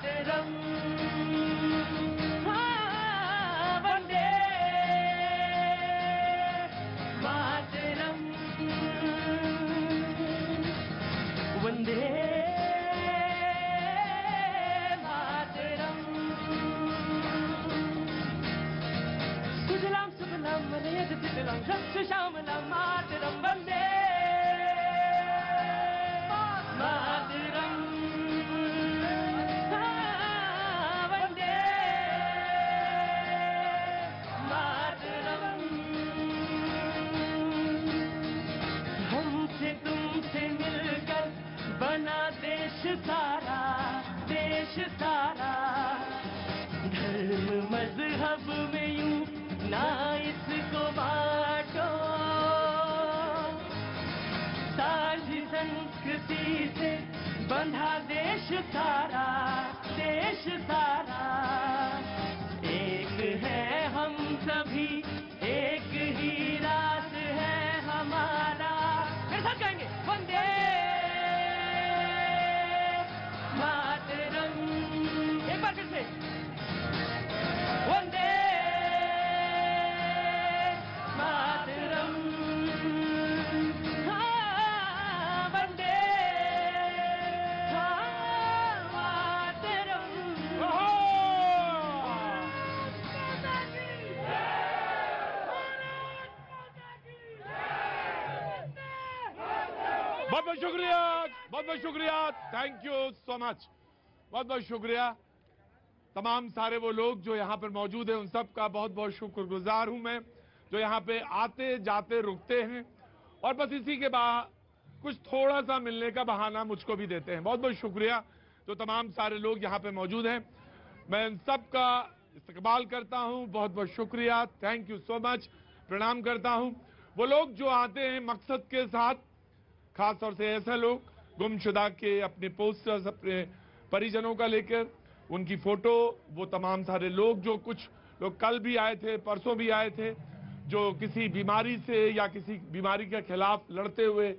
मातरम, वंदे मातरम, वंदे मातरम। सुजलाम सुफलाम मलयज शितलाम शस्य श्यामलाम मातरम, वंदे मातरम, वंदे मातरम। हमसे तुमसे मिलकर बना देश सारा, देश सारा। धर्म मजहब में यूं ना इसको बांटो, साझी संस्कृति से बंधा देश सारा, देश सारा। एक है हम सभी, एक ही रात है हमारा। ऐसा कहेंगे, वंदे मातरम। एक बार फिर से, वंदे मातरम, वंदे मातरम। बहुत बहुत शुक्रिया, बहुत बहुत शुक्रिया, थैंक यू सो मच, बहुत बहुत शुक्रिया। तमाम सारे वो लोग जो यहाँ पर मौजूद हैं, उन सब का बहुत बहुत शुक्रगुजार हूं मैं, जो यहाँ पे आते जाते रुकते हैं और बस इसी के बाद कुछ थोड़ा सा मिलने का बहाना मुझको भी देते हैं। बहुत बहुत शुक्रिया जो तमाम सारे लोग यहाँ पे मौजूद हैं, मैं इन सब का इस्तकबाल करता हूँ। बहुत बहुत शुक्रिया, थैंक यू सो मच, प्रणाम करता हूँ। वो लोग जो आते हैं मकसद के साथ, खास तौर से ऐसे लोग गुमशुदा के अपने पोस्टर्स, अपने परिजनों का लेकर उनकी फोटो, वो तमाम सारे लोग जो कुछ लोग कल भी आए थे, परसों भी आए थे, जो किसी बीमारी से या किसी बीमारी के खिलाफ लड़ते हुए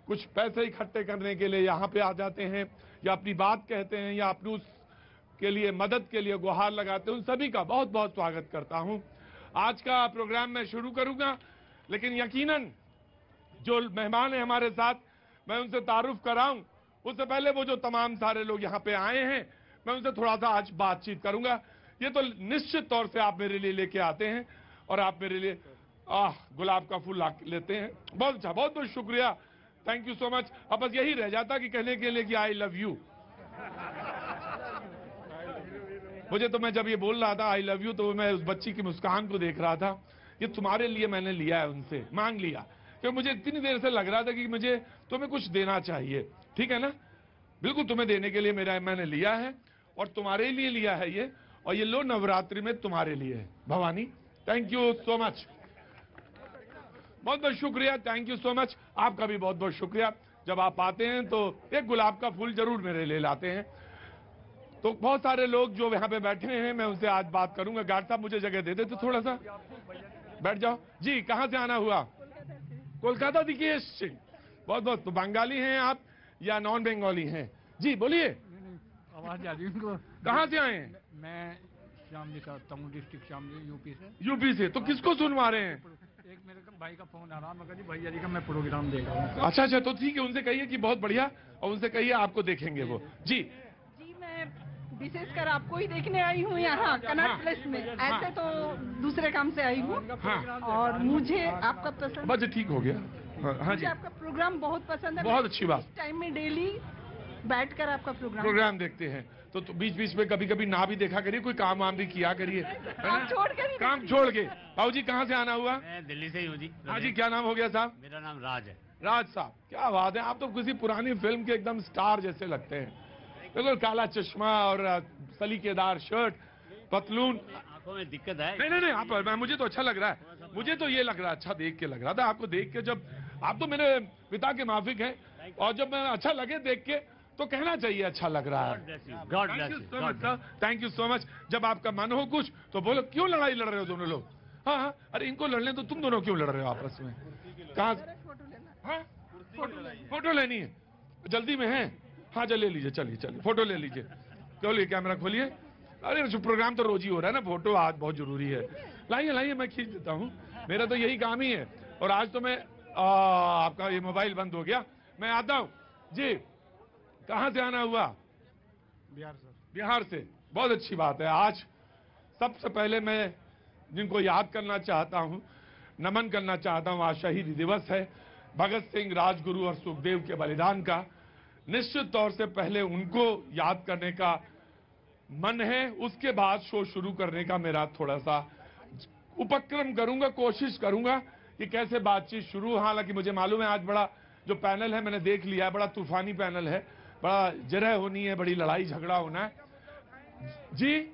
कुछ पैसे इकट्ठे करने के लिए यहाँ पे आ जाते हैं या अपनी बात कहते हैं या अपनी उसके लिए मदद के लिए गुहार लगाते हैं, उन सभी का बहुत बहुत स्वागत करता हूँ। आज का प्रोग्राम मैं शुरू करूंगा, लेकिन यकीनन जो मेहमान हैं हमारे साथ, मैं उनसे तारुफ कराऊं उससे पहले वो जो तमाम सारे लोग यहाँ पे आए हैं, मैं उनसे थोड़ा सा आज बातचीत करूंगा। ये तो निश्चित तौर से आप मेरे लिए लेके आते हैं और आप मेरे लिए गुलाब का फूल लेते हैं। बहुत अच्छा, बहुत बहुत शुक्रिया, थैंक यू सो मच। अब बस यही रह जाता कि कहने के लिए कि आई लव यू। मुझे तो, मैं जब ये बोल रहा था आई लव यू, तो मैं उस बच्ची की मुस्कान को देख रहा था। ये तुम्हारे लिए मैंने लिया है, उनसे मांग लिया, क्योंकि मुझे इतनी देर से लग रहा था कि मुझे तुम्हें कुछ देना चाहिए, ठीक है ना। बिल्कुल तुम्हें देने के लिए मैंने लिया है और तुम्हारे लिए लिया है ये, और ये लो नवरात्रि में तुम्हारे लिए है। Bhavani, thank you so much, बहुत बहुत शुक्रिया, थैंक यू सो मच। आपका भी बहुत बहुत शुक्रिया। जब आप आते हैं तो एक गुलाब का फूल जरूर मेरे लिए लाते हैं। तो बहुत सारे लोग जो यहाँ पे बैठे हैं, मैं उनसे आज बात करूंगा। गार्ड साहब मुझे जगह दे देते थोड़ा सा, बैठ जाओ जी। कहाँ से आना हुआ? कोलकाता दिखेश सिंह, बहुत बहुत। तो बंगाली हैं आप या नॉन बंगाली हैं? जी बोलिए। आवाज आ रही है उनको। कहाँ से आए हैं? मैं शामली का तमू डिस्ट्रिक्ट, शामली, यूपी से। यूपी से। तो किसको सुनवा रहे हैं? एक मेरे भाई का फोन आ रहा, मैं कहती भैया जी का मैं प्रोग्राम देख रहा हूँ। अच्छा अच्छा, तो ठीक है, उनसे कहिए कि बहुत बढ़िया, और उनसे कहिए आपको देखेंगे वो। जी जी, मैं विशेषकर आपको ही देखने आई हूँ यहाँ कनॉट प्लेस में। ऐसे तो दूसरे काम से आई हूँ, और मुझे आपका पसंद, बस ठीक हो गया। हाँ जी, आपका प्रोग्राम बहुत पसंद है। बहुत अच्छी बात। इस टाइम में डेली बैठकर आपका प्रोग्राम देखते हैं, तो बीच बीच में कभी कभी ना भी देखा करिए, कोई काम वाम भी किया करिए, काम छोड़ के। बाबू जी कहाँ से आना हुआ? मैं दिल्ली से ही हूँ जी। हाँ जी, क्या नाम हो गया साहब? मेरा नाम राज है। राज साहब, क्या बात है, आप तो किसी पुरानी फिल्म के एकदम स्टार जैसे लगते हैं। बिल्कुल काला चश्मा और सलीकेदार शर्ट, पतलून। आंखों में दिक्कत है? नहीं नहीं नहीं, आप, मुझे तो अच्छा लग रहा है, मुझे तो ये लग रहा है, अच्छा देख के लग रहा था आपको देख के। जब आप तो मेरे पिता के माफिक हैं, और जब मैं अच्छा लगे देख के तो कहना चाहिए अच्छा लग रहा है। God bless you, thank you so much. जब आपका मन हो कुछ तो बोलो, क्यों लड़ाई लड़ रहे हो दोनों लोग? हाँ हाँ, अरे इनको लड़ने तो तुम दोनों क्यों लड़ रहे हो आपस में? कहाँ? हाँ, फोटो लेनी है, जल्दी में है? हाँ, ले लीजिए, चलिए चलिए, फोटो ले लीजिए। खोलिए कैमरा खोलिए। अरे जो प्रोग्राम तो रोज ही हो रहा है ना, फोटो आज बहुत जरूरी है। लाइए लाइए, मैं खींच देता हूँ, मेरा तो यही काम ही है। और आज तो मैं आपका ये मोबाइल बंद हो गया, मैं आता हूँ जी। कहाँ से आना हुआ? बिहार सर। बिहार से, बहुत अच्छी बात है। आज सबसे पहले मैं जिनको याद करना चाहता हूँ, नमन करना चाहता हूँ, आज शहीदी दिवस है भगत सिंह, राजगुरु और सुखदेव के बलिदान का। निश्चित तौर से पहले उनको याद करने का मन है, उसके बाद शो शुरू करने का मेरा थोड़ा सा उपक्रम करूंगा, कोशिश करूंगा कि कैसे बातचीत शुरू। हालांकि मुझे मालूम है आज बड़ा जो पैनल है, मैंने देख लिया है, बड़ा तूफानी पैनल है, बड़ा जरह होनी है, बड़ी लड़ाई झगड़ा होना है। जी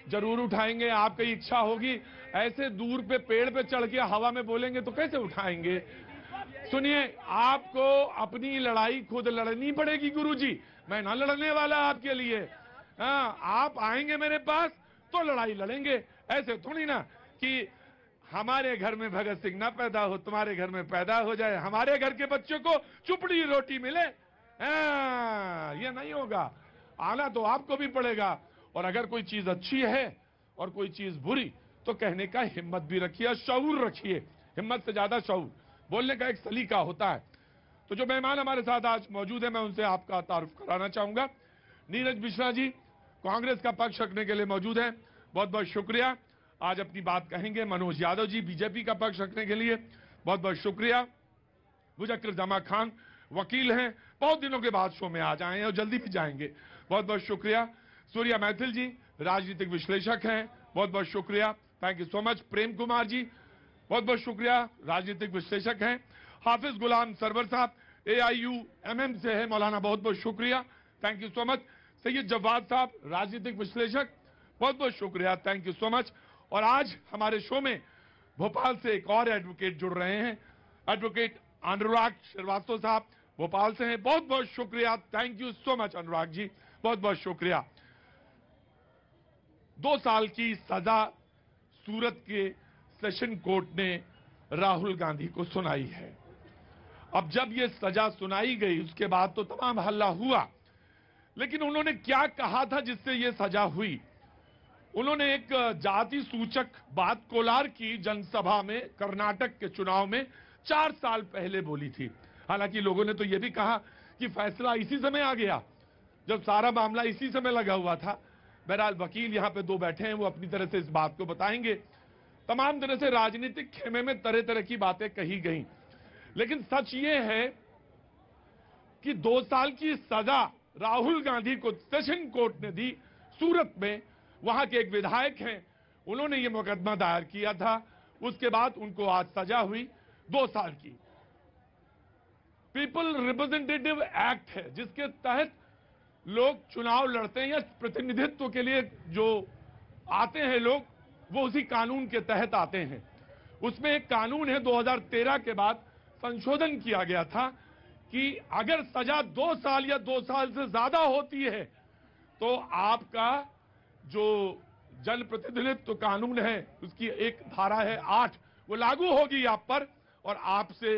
जरूर उठाएंगे, आपकी इच्छा होगी। ऐसे दूर पे पेड़ पे चढ़ के हवा में बोलेंगे तो कैसे उठाएंगे? सुनिए, आपको अपनी लड़ाई खुद लड़नी पड़ेगी गुरुजी, मैं ना लड़ने वाला आपके लिए। हाँ, आप आएंगे मेरे पास तो लड़ाई लड़ेंगे। ऐसे थोड़ी ना कि हमारे घर में भगत सिंह ना पैदा हो, तुम्हारे घर में पैदा हो जाए, हमारे घर के बच्चों को चुपड़ी रोटी मिले। ये नहीं होगा, आना तो आपको भी पड़ेगा। और अगर कोई चीज अच्छी है और कोई चीज बुरी, तो कहने का हिम्मत भी रखिए, शऊर रखिए। हिम्मत से ज्यादा शऊर, बोलने का एक सलीका होता है। तो जो मेहमान हमारे साथ आज मौजूद है, मैं उनसे आपका तारुफ कराना चाहूंगा। नीरज मिश्रा जी कांग्रेस का पक्ष रखने के लिए मौजूद हैं, बहुत बहुत शुक्रिया। आज अपनी बात कहेंगे। मनोज यादव जी बीजेपी का पक्ष रखने के लिए बहुत बहुत शुक्रिया। मुजक्किर जमा खान वकील हैं, बहुत दिनों के बाद शो में आज आए हैं और जल्दी भी जाएंगे, बहुत बहुत शुक्रिया। सूर्या मैथिल जी राजनीतिक विश्लेषक हैं, बहुत बहुत शुक्रिया, thank you so much. Prem Kumar ji बहुत बहुत शुक्रिया, राजनीतिक विश्लेषक हैं। हाफिज गुलाम सरवर साहब AIUMM से है, मौलाना बहुत बहुत शुक्रिया, thank you so much. Syed Jawad साहब राजनीतिक विश्लेषक, बहुत बहुत शुक्रिया, थैंक यू सो मच। और आज हमारे शो में भोपाल से एक और एडवोकेट जुड़ रहे हैं, एडवोकेट अनुराग श्रीवास्तव साहब भोपाल से हैं, बहुत बहुत शुक्रिया, thank you so much Anurag ji, बहुत बहुत शुक्रिया। 2 साल की सजा सूरत के सेशन कोर्ट ने राहुल गांधी को सुनाई है। अब जब ये सजा सुनाई गई उसके बाद तो तमाम हल्ला हुआ, लेकिन उन्होंने क्या कहा था जिससे ये सजा हुई? उन्होंने एक जाति सूचक बात कोलार की जनसभा में कर्नाटक के चुनाव में 4 साल पहले बोली थी। हालांकि लोगों ने तो यह भी कहा कि फैसला इसी समय आ गया जब सारा मामला इसी समय लगा हुआ था। बहरहाल वकील यहां पे 2 बैठे हैं, वो अपनी तरह से इस बात को बताएंगे। तमाम तरह से राजनीतिक खेमे में तरह तरह की बातें कही गई, लेकिन सच ये है कि 2 साल की सजा राहुल गांधी को सेशन कोर्ट ने दी सूरत में। वहां के एक विधायक हैं, उन्होंने ये मुकदमा दायर किया था, उसके बाद उनको आज सजा हुई 2 साल की। पीपल रिप्रेजेंटेटिव एक्ट है जिसके तहत लोग चुनाव लड़ते हैं या प्रतिनिधित्व के लिए जो आते हैं लोग, वो उसी कानून के तहत आते हैं। उसमें एक कानून है 2013 के बाद संशोधन किया गया था कि अगर सजा 2 साल या 2 साल से ज्यादा होती है तो आपका जो जनप्रतिनिधित्व कानून है उसकी एक धारा है 8, वो लागू होगी आप पर, और आपसे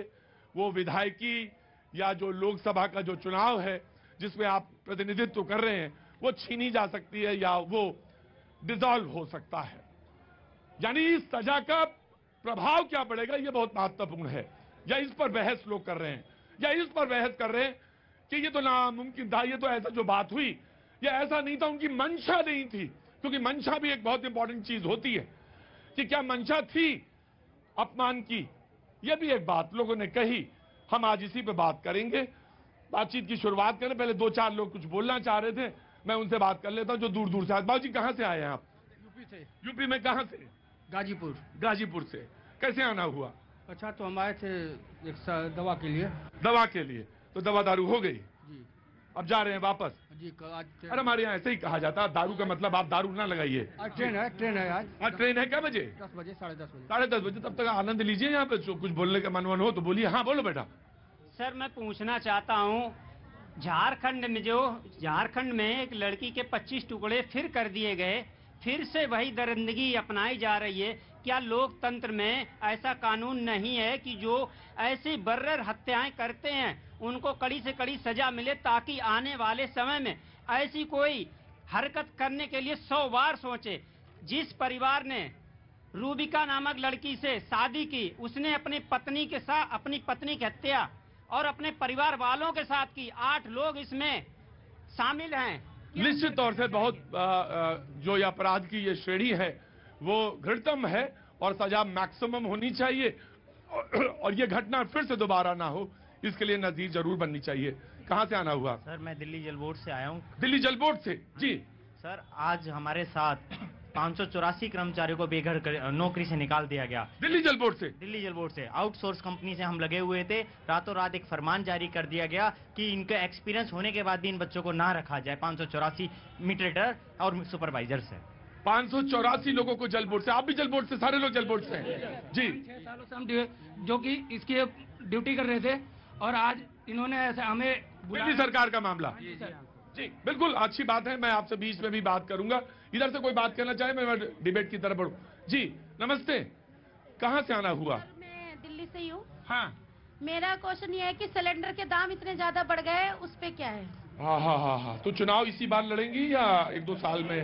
वो विधायकी या जो लोकसभा का जो चुनाव है जिसमें आप प्रतिनिधित्व कर रहे हैं वो छीनी जा सकती है या वो डिसॉल्व हो सकता है। यानी इस सजा का प्रभाव क्या पड़ेगा ये बहुत महत्वपूर्ण है। या इस पर बहस लोग कर रहे हैं, या इस पर बहस कर रहे हैं कि ये तो नामुमकिन था, ये तो ऐसा जो बात हुई ये ऐसा नहीं था, उनकी मंशा नहीं थी। क्योंकि मंशा भी एक बहुत इंपॉर्टेंट चीज होती है कि क्या मंशा थी अपमान की, यह भी एक बात लोगों ने कही। हम आज इसी पे बात करेंगे। बातचीत की शुरुआत करें, पहले 2-4 लोग कुछ बोलना चाह रहे थे, मैं उनसे बात कर लेता हूं जो दूर दूर से आए। बाबू जी कहां से आए हैं आप? यूपी से। यूपी में कहां से? गाजीपुर। गाजीपुर से। कैसे आना हुआ? अच्छा, तो हम आए थे एक दवा के लिए। दवा के लिए? तो दवा दारू हो गई जी, अब जा रहे हैं वापस? जी आज अरे हमारे यहाँ ऐसे ही कहा जाता है, दारू का मतलब आप दारू ना लगाइए। आज ट्रेन है आज ट्रेन है क्या बजे? 10 बजे, 10:30 बजे। 10:30 बजे। तब तक आनंद लीजिए, यहाँ पे कुछ बोलने का मन हो तो बोलिए। हाँ बोलो बेटा। सर मैं पूछना चाहता हूँ, झारखंड में एक लड़की के 25 टुकड़े फिर कर दिए गए, फिर से वही दरिंदगी अपनाई जा रही है। क्या लोकतंत्र में ऐसा कानून नहीं है कि जो ऐसी बर्बर हत्याएं करते हैं उनको कड़ी से कड़ी सजा मिले, ताकि आने वाले समय में ऐसी कोई हरकत करने के लिए 100 बार सोचे। जिस परिवार ने रूबिका नामक लड़की से शादी की, उसने अपनी पत्नी की हत्या और अपने परिवार वालों के साथ की। 8 लोग इसमें शामिल हैं। निश्चित तौर से बहुत जो ये अपराध की ये श्रेणी है वो घृणितम है और सजा मैक्सिमम होनी चाहिए और ये घटना फिर से दोबारा ना हो, इसके लिए नजीर जरूर बननी चाहिए। कहाँ से आना हुआ? सर मैं दिल्ली जल बोर्ड से आया हूँ। दिल्ली जल बोर्ड से जी। सर आज हमारे साथ 584 कर्मचारियों को बेघर नौकरी से निकाल दिया गया। दिल्ली जल बोर्ड से? दिल्ली जल बोर्ड से। आउटसोर्स कंपनी से हम लगे हुए थे। रातों रात एक फरमान जारी कर दिया गया कि इनका एक्सपीरियंस होने के बाद भी इन बच्चों को ना रखा जाए। 584 मीटर और सुपरवाइजर से 584 लोगों को जल बोर्ड से। आप भी जल बोर्ड से? सारे लोग जल बोर्ड से हैं जी। 6 सालों से हम जो कि इसकी ड्यूटी कर रहे थे और आज इन्होंने ऐसे हमें दिल्ली सरकार का मामला जी। बिल्कुल अच्छी बात है, मैं आपसे बीच में भी बात करूंगा। इधर से कोई बात करना चाहे मैं डिबेट की तरफ बढ़ूं जी। नमस्ते, कहां से आना हुआ? मैं दिल्ली से ही हूँ। हाँ, मेरा क्वेश्चन ये है कि सिलेंडर के दाम इतने ज्यादा बढ़ गए, उस पे क्या है? हाँ। तो चुनाव इसी बार लड़ेंगी या 1-2 साल में?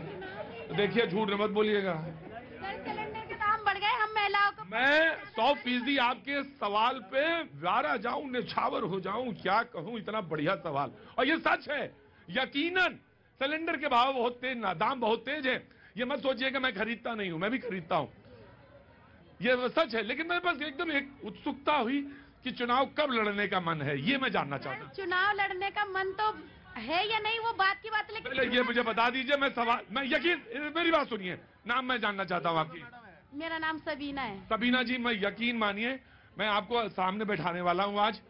देखिए झूठ मत बोलिएगा। सिलेंडर के दाम बढ़ गए, हम महिलाओं को। मैं 100% आपके सवाल पे वारा जाऊं, निछावर हो जाऊं, क्या कहूं, इतना बढ़िया सवाल। और ये सच है, यकीनन सिलेंडर के भाव बहुत तेज, दाम बहुत तेज है। ये मत सोचिए कि मैं खरीदता नहीं हूं, मैं भी खरीदता हूं, ये सच है। लेकिन मेरे पास एकदम एक उत्सुकता हुई कि चुनाव कब लड़ने का मन है, ये मैं जानना चाहता हूं। चुनाव लड़ने का मन तो है या नहीं वो बात की बात, पहले लेकिन ये मुझे बता दीजिए। मैं यकीन, मेरी बात सुनिए, नाम मैं जानना चाहता हूँ आपकी। मेरा नाम सबीना है। सबीना जी, मैं यकीन मानिए मैं आपको सामने बैठाने वाला हूँ आज,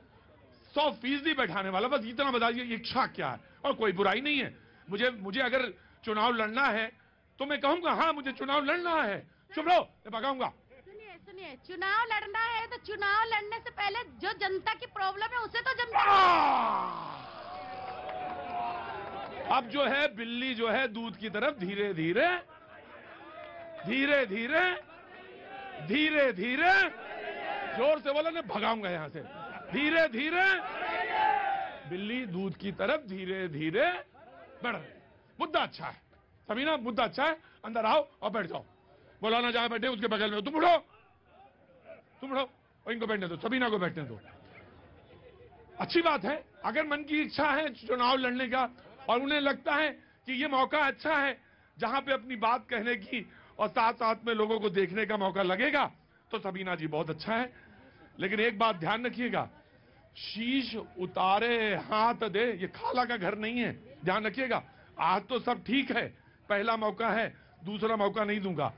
100% बैठाने वाला। बस इतना बता दीजिए इच्छा क्या है, और कोई बुराई नहीं है। मुझे अगर चुनाव लड़ना है तो मैं कहूंगा हाँ मुझे चुनाव लड़ना है, चुप रहो, मैं भगाऊंगा। सुनिए, चुनाव लड़ना है तो चुनाव लड़ने से पहले जो जनता की प्रॉब्लम है उसे तो जनता। अब जो है बिल्ली जो है दूध की तरफ धीरे धीरे जोर से बोला ना, भगाऊंगा यहां से। धीरे धीरे बिल्ली दूध की तरफ धीरे धीरे बढ़ रही। मुद्दा अच्छा है सबीना, मुद्दा अच्छा है। अंदर आओ और बैठ जाओ। मौलाना जहां बैठे उसके बगल में तुम उठो और इनको बैठने दो, सबीना को बैठने दो। अच्छी बात है, अगर मन की इच्छा है चुनाव लड़ने का और उन्हें लगता है कि ये मौका अच्छा है जहां पे अपनी बात कहने की और साथ साथ में लोगों को देखने का मौका लगेगा, तो सबीना जी बहुत अच्छा है। लेकिन एक बात ध्यान रखिएगा, शीश उतारे हाथ दे, ये खाला का घर नहीं है, ध्यान रखिएगा। आज तो सब ठीक है, पहला मौका है, दूसरा मौका नहीं दूंगा।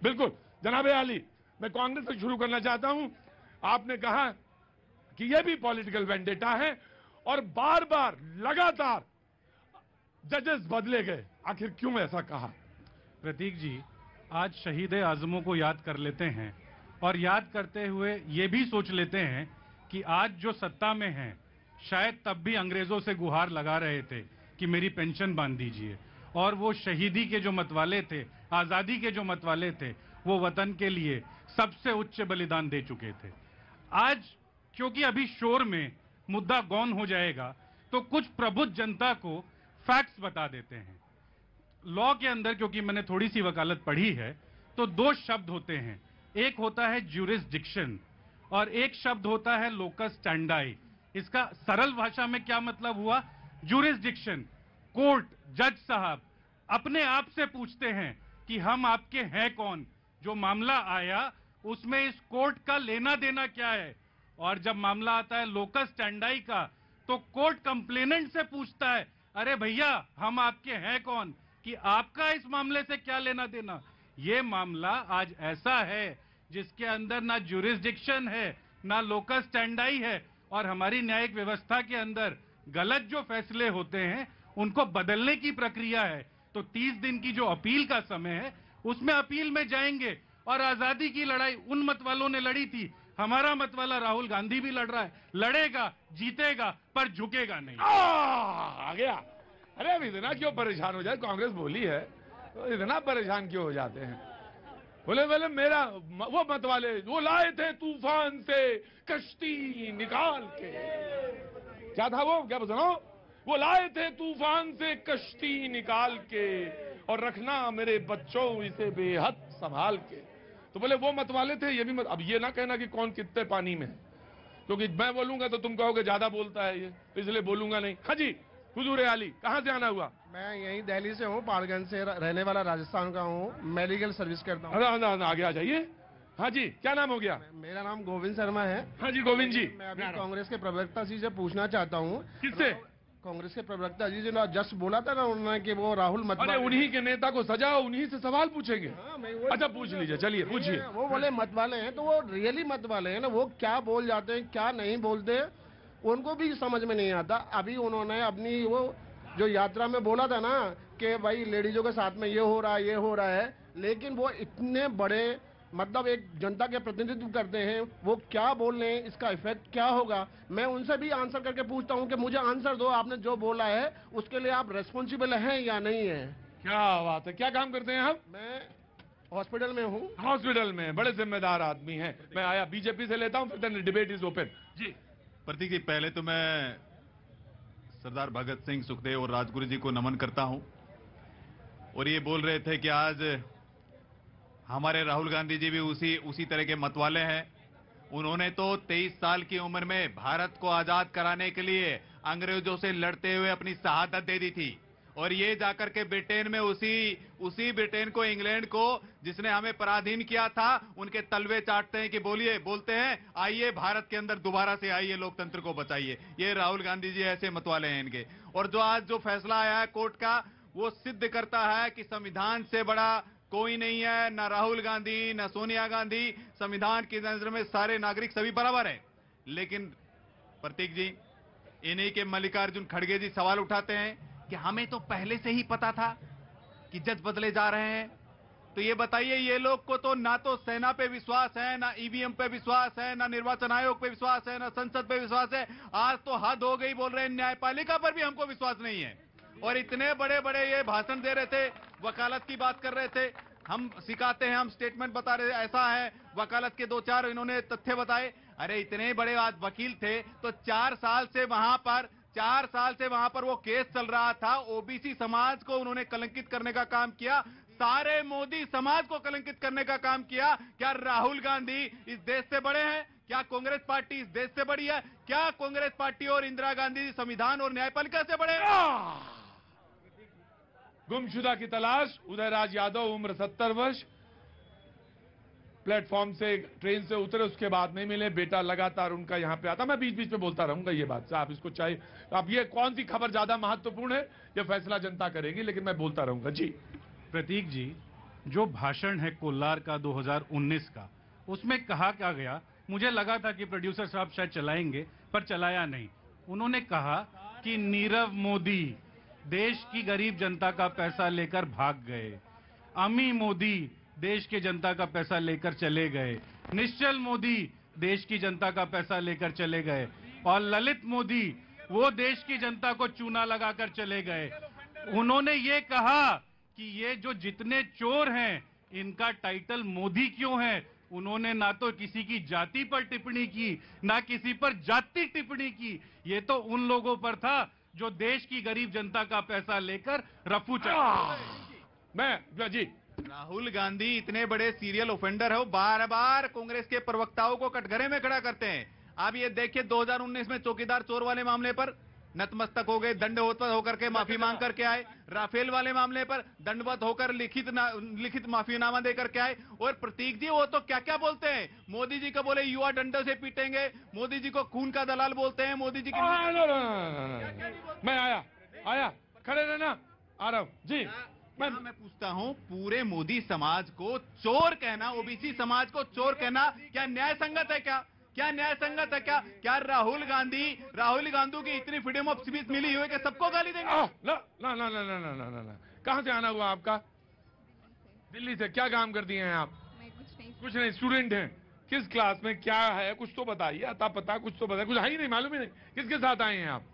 बिल्कुल जनाब आली, मैं कांग्रेस से शुरू करना चाहता हूं। आपने कहा कि यह भी पॉलिटिकल वेंडेटा है और बार बार लगातार जजेस बदले गए, आखिर क्यों ऐसा कहा? प्रतीक जी, आज शहीद आजमों को याद कर लेते हैं और याद करते हुए ये भी सोच लेते हैं कि आज जो सत्ता में हैं शायद तब भी अंग्रेजों से गुहार लगा रहे थे कि मेरी पेंशन बांध दीजिए, और वो शहीदी के जो मतवाले थे, आजादी के जो मतवाले थे, वो वतन के लिए सबसे उच्च बलिदान दे चुके थे। आज क्योंकि अभी शोर में मुद्दा गौन हो जाएगा तो कुछ प्रबुद्ध जनता को फैक्ट्स बता देते हैं। लॉ के अंदर, क्योंकि मैंने थोड़ी सी वकालत पढ़ी है, तो 2 शब्द होते हैं, एक होता है ज्यूरिसडिक्शन और एक शब्द होता है लोकस स्टैंडाई। इसका सरल भाषा में क्या मतलब हुआ? ज्यूरिसडिक्शन, कोर्ट, जज साहब अपने आप से पूछते हैं कि हम आपके हैं कौन, जो मामला आया उसमें इस कोर्ट का लेना देना क्या है। और जब मामला आता है लोकस स्टैंडाई का, तो कोर्ट कंप्लेनेंट से पूछता है, अरे भैया हम आपके हैं कौन, कि आपका इस मामले से क्या लेना देना। ये मामला आज ऐसा है जिसके अंदर ना ज्यूरिसडिक्शन है ना लोकस स्टैंडाई है, और हमारी न्यायिक व्यवस्था के अंदर गलत जो फैसले होते हैं उनको बदलने की प्रक्रिया है। तो 30 दिन की जो अपील का समय है उसमें अपील में जाएंगे, और आजादी की लड़ाई उन मत वालों ने लड़ी थी, हमारा मत वाला राहुल गांधी भी लड़ रहा है, लड़ेगा, जीतेगा, पर झुकेगा नहीं। आ गया। अरे अब इतना क्यों परेशान हो जाए, कांग्रेस बोली है तो इतना परेशान क्यों हो जाते हैं? बोले मेरा वो मत वाले वो लाए थे तूफान से कश्ती निकाल के, क्या था वो, क्या बताओ? वो लाए थे तूफान से कश्ती निकाल के और रखना मेरे बच्चों इसे बेहद संभाल के। तो बोले वो मत वाले थे, ये भी मत। अब ये ना कहना कि कौन कितने पानी में है, क्योंकि मैं बोलूंगा तो तुम कहोगे ज्यादा बोलता है ये, तो इसलिए बोलूंगा नहीं। हाँ जी, हुजूर आली, कहाँ से आना हुआ? मैं यहीं दिल्ली से हूँ, पहाड़गंज से रहने वाला, राजस्थान का हूँ। मेडिकल सर्विस करता हूँ। आगे आ जाइए। हाँ जी, क्या नाम हो गया? मेरा नाम गोविंद शर्मा है। हाँ जी गोविंद जी, मैं अभी कांग्रेस के प्रवक्ता जी से पूछना चाहता हूँ। किससे? कांग्रेस के प्रवक्ता जी जो जस्ट बोला था ना उन्होंने कि वो राहुल मतवाले। अरे उन्हीं के नेता को सजाओ, उन्हीं से सवाल पूछेंगे। अच्छा पूछ लीजिए, चलिए पूछिए। वो बोले मत वाले हैं, तो वो रियली मत वाले हैं ना, वो क्या बोल जाते हैं क्या नहीं बोलते उनको भी समझ में नहीं आता। अभी उन्होंने अपनी वो जो यात्रा में बोला था ना कि भाई लेडीजों के साथ में ये हो रहा है ये हो रहा है, लेकिन वो इतने बड़े मतलब एक जनता के प्रतिनिधित्व करते हैं, वो क्या बोल रहे हैं, इसका इफेक्ट क्या होगा। मैं उनसे भी आंसर करके पूछता हूं कि मुझे आंसर दो, आपने जो बोला है उसके लिए आप रेस्पॉन्सिबल हैं या नहीं है। क्या बात है, क्या काम करते हैं आप? मैं हॉस्पिटल में हूँ। हॉस्पिटल में, बड़े जिम्मेदार आदमी हैं। मैं आया बीजेपी से लेता हूँ, फिर डिबेट इज ओपन। जी प्रतीक जी, पहले तो मैं सरदार भगत सिंह, सुखदेव और राजगुरु जी को नमन करता हूं। और ये बोल रहे थे कि आज हमारे राहुल गांधी जी भी उसी तरह के मतवाले हैं। उन्होंने तो 23 साल की उम्र में भारत को आजाद कराने के लिए अंग्रेजों से लड़ते हुए अपनी शहादत दे दी थी। और ये जाकर के ब्रिटेन में उसी ब्रिटेन को, इंग्लैंड को, जिसने हमें पराधीन किया था, उनके तलवे चाटते हैं कि बोलते हैं आइए भारत के अंदर दोबारा से आइए, लोकतंत्र को बचाइए। ये राहुल गांधी जी ऐसे मतवाले हैं इनके। और जो आज जो फैसला आया है कोर्ट का, वो सिद्ध करता है कि संविधान से बड़ा कोई नहीं है, ना राहुल गांधी, ना सोनिया गांधी। संविधान की नजर में सारे नागरिक सभी बराबर हैं। लेकिन प्रतीक जी, इन्हीं के मल्लिकार्जुन खड़गे जी सवाल उठाते हैं कि हमें तो पहले से ही पता था कि जज बदले जा रहे हैं। तो ये बताइए, ये लोग को तो ना तो सेना पे विश्वास है, ना ईवीएम पे विश्वास है, ना निर्वाचन आयोग पे विश्वास है, ना संसद पे विश्वास है। आज तो हद हो गई, बोल रहे हैं न्यायपालिका पर भी हमको विश्वास नहीं है। और इतने बड़े बड़े ये भाषण दे रहे थे, वकालत की बात कर रहे थे। हम सिखाते हैं, हम स्टेटमेंट बता रहे, ऐसा है, वकालत के 2-4 इन्होंने तथ्य बताए। अरे इतने बड़े आज वकील थे, तो 4 साल से वहां पर वो केस चल रहा था। ओबीसी समाज को उन्होंने कलंकित करने का काम किया, सारे मोदी समाज को कलंकित करने का काम किया। क्या राहुल गांधी इस देश से बड़े हैं? क्या कांग्रेस पार्टी इस देश से बड़ी है? क्या कांग्रेस पार्टी और इंदिरा गांधी संविधान और न्यायपालिका से बड़े हैं? गुमशुदा की तलाश, उदयराज यादव, उम्र 70 वर्ष, प्लेटफॉर्म से ट्रेन से उतरे, उसके बाद नहीं मिले। बेटा लगातार उनका यहां पे आता। मैं बीच बीच में बोलता रहूंगा ये बात, आप इसको चाहे आप, ये कौन सी खबर ज्यादा महत्वपूर्ण है ये फैसला जनता करेगी, लेकिन मैं बोलता रहूंगा। जी प्रतीक जी, जो भाषण है कोल्हार का 2019 का, उसमें कहा क्या गया, मुझे लगा था कि प्रोड्यूसर साहब शायद चलाएंगे, पर चलाया नहीं। उन्होंने कहा कि नीरव मोदी देश की गरीब जनता का पैसा लेकर भाग गए, अमी मोदी देश के जनता का पैसा लेकर चले गए, निश्चल मोदी देश की जनता का पैसा लेकर चले गए, और ललित मोदी वो देश की जनता को चूना लगाकर चले गए। उन्होंने ये कहा कि ये जो जितने चोर हैं इनका टाइटल मोदी क्यों है। उन्होंने ना तो किसी की जाति पर टिप्पणी की, ना किसी पर जाति टिप्पणी की। ये तो उन लोगों पर था जो देश की गरीब जनता का पैसा लेकर रफू मैं जी राहुल गांधी इतने बड़े सीरियल ऑफेंडर है, वो बार बार कांग्रेस के प्रवक्ताओं को कटघरे में खड़ा करते हैं। आप ये देखिए 2019 में चौकीदार चोर वाले मामले पर नतमस्तक हो गए, दंडवत होकर के माफी मांग करके आए। राफेल वाले मामले पर दंडवत होकर लिखित माफीनामा देकर के आए। और प्रतीक जी वो तो क्या क्या बोलते हैं, मोदी जी को बोले युवा डंडों से पीटेंगे, मोदी जी को खून का दलाल बोलते हैं, मोदी जी की मैं आया खड़े रहना, आ रहा हूं जी। मैं पूछता हूं, पूरे मोदी समाज को चोर कहना, ओबीसी समाज को चोर कहना क्या न्याय संगत है? क्या न्याय संगत है? क्या राहुल गांधी की इतनी फ्रीडम ऑफ स्पीच मिली हुई कि सबको गाली देंगे? ना। कहां से आना हुआ आपका? दिल्ली से। क्या काम करती हैं आप? कुछ नहीं, स्टूडेंट हैं। किस क्लास में, क्या है कुछ तो बताइए, अता पता कुछ तो बताइए। कुछ है ही नहीं, मालूम ही नहीं। किसके साथ आए हैं आप?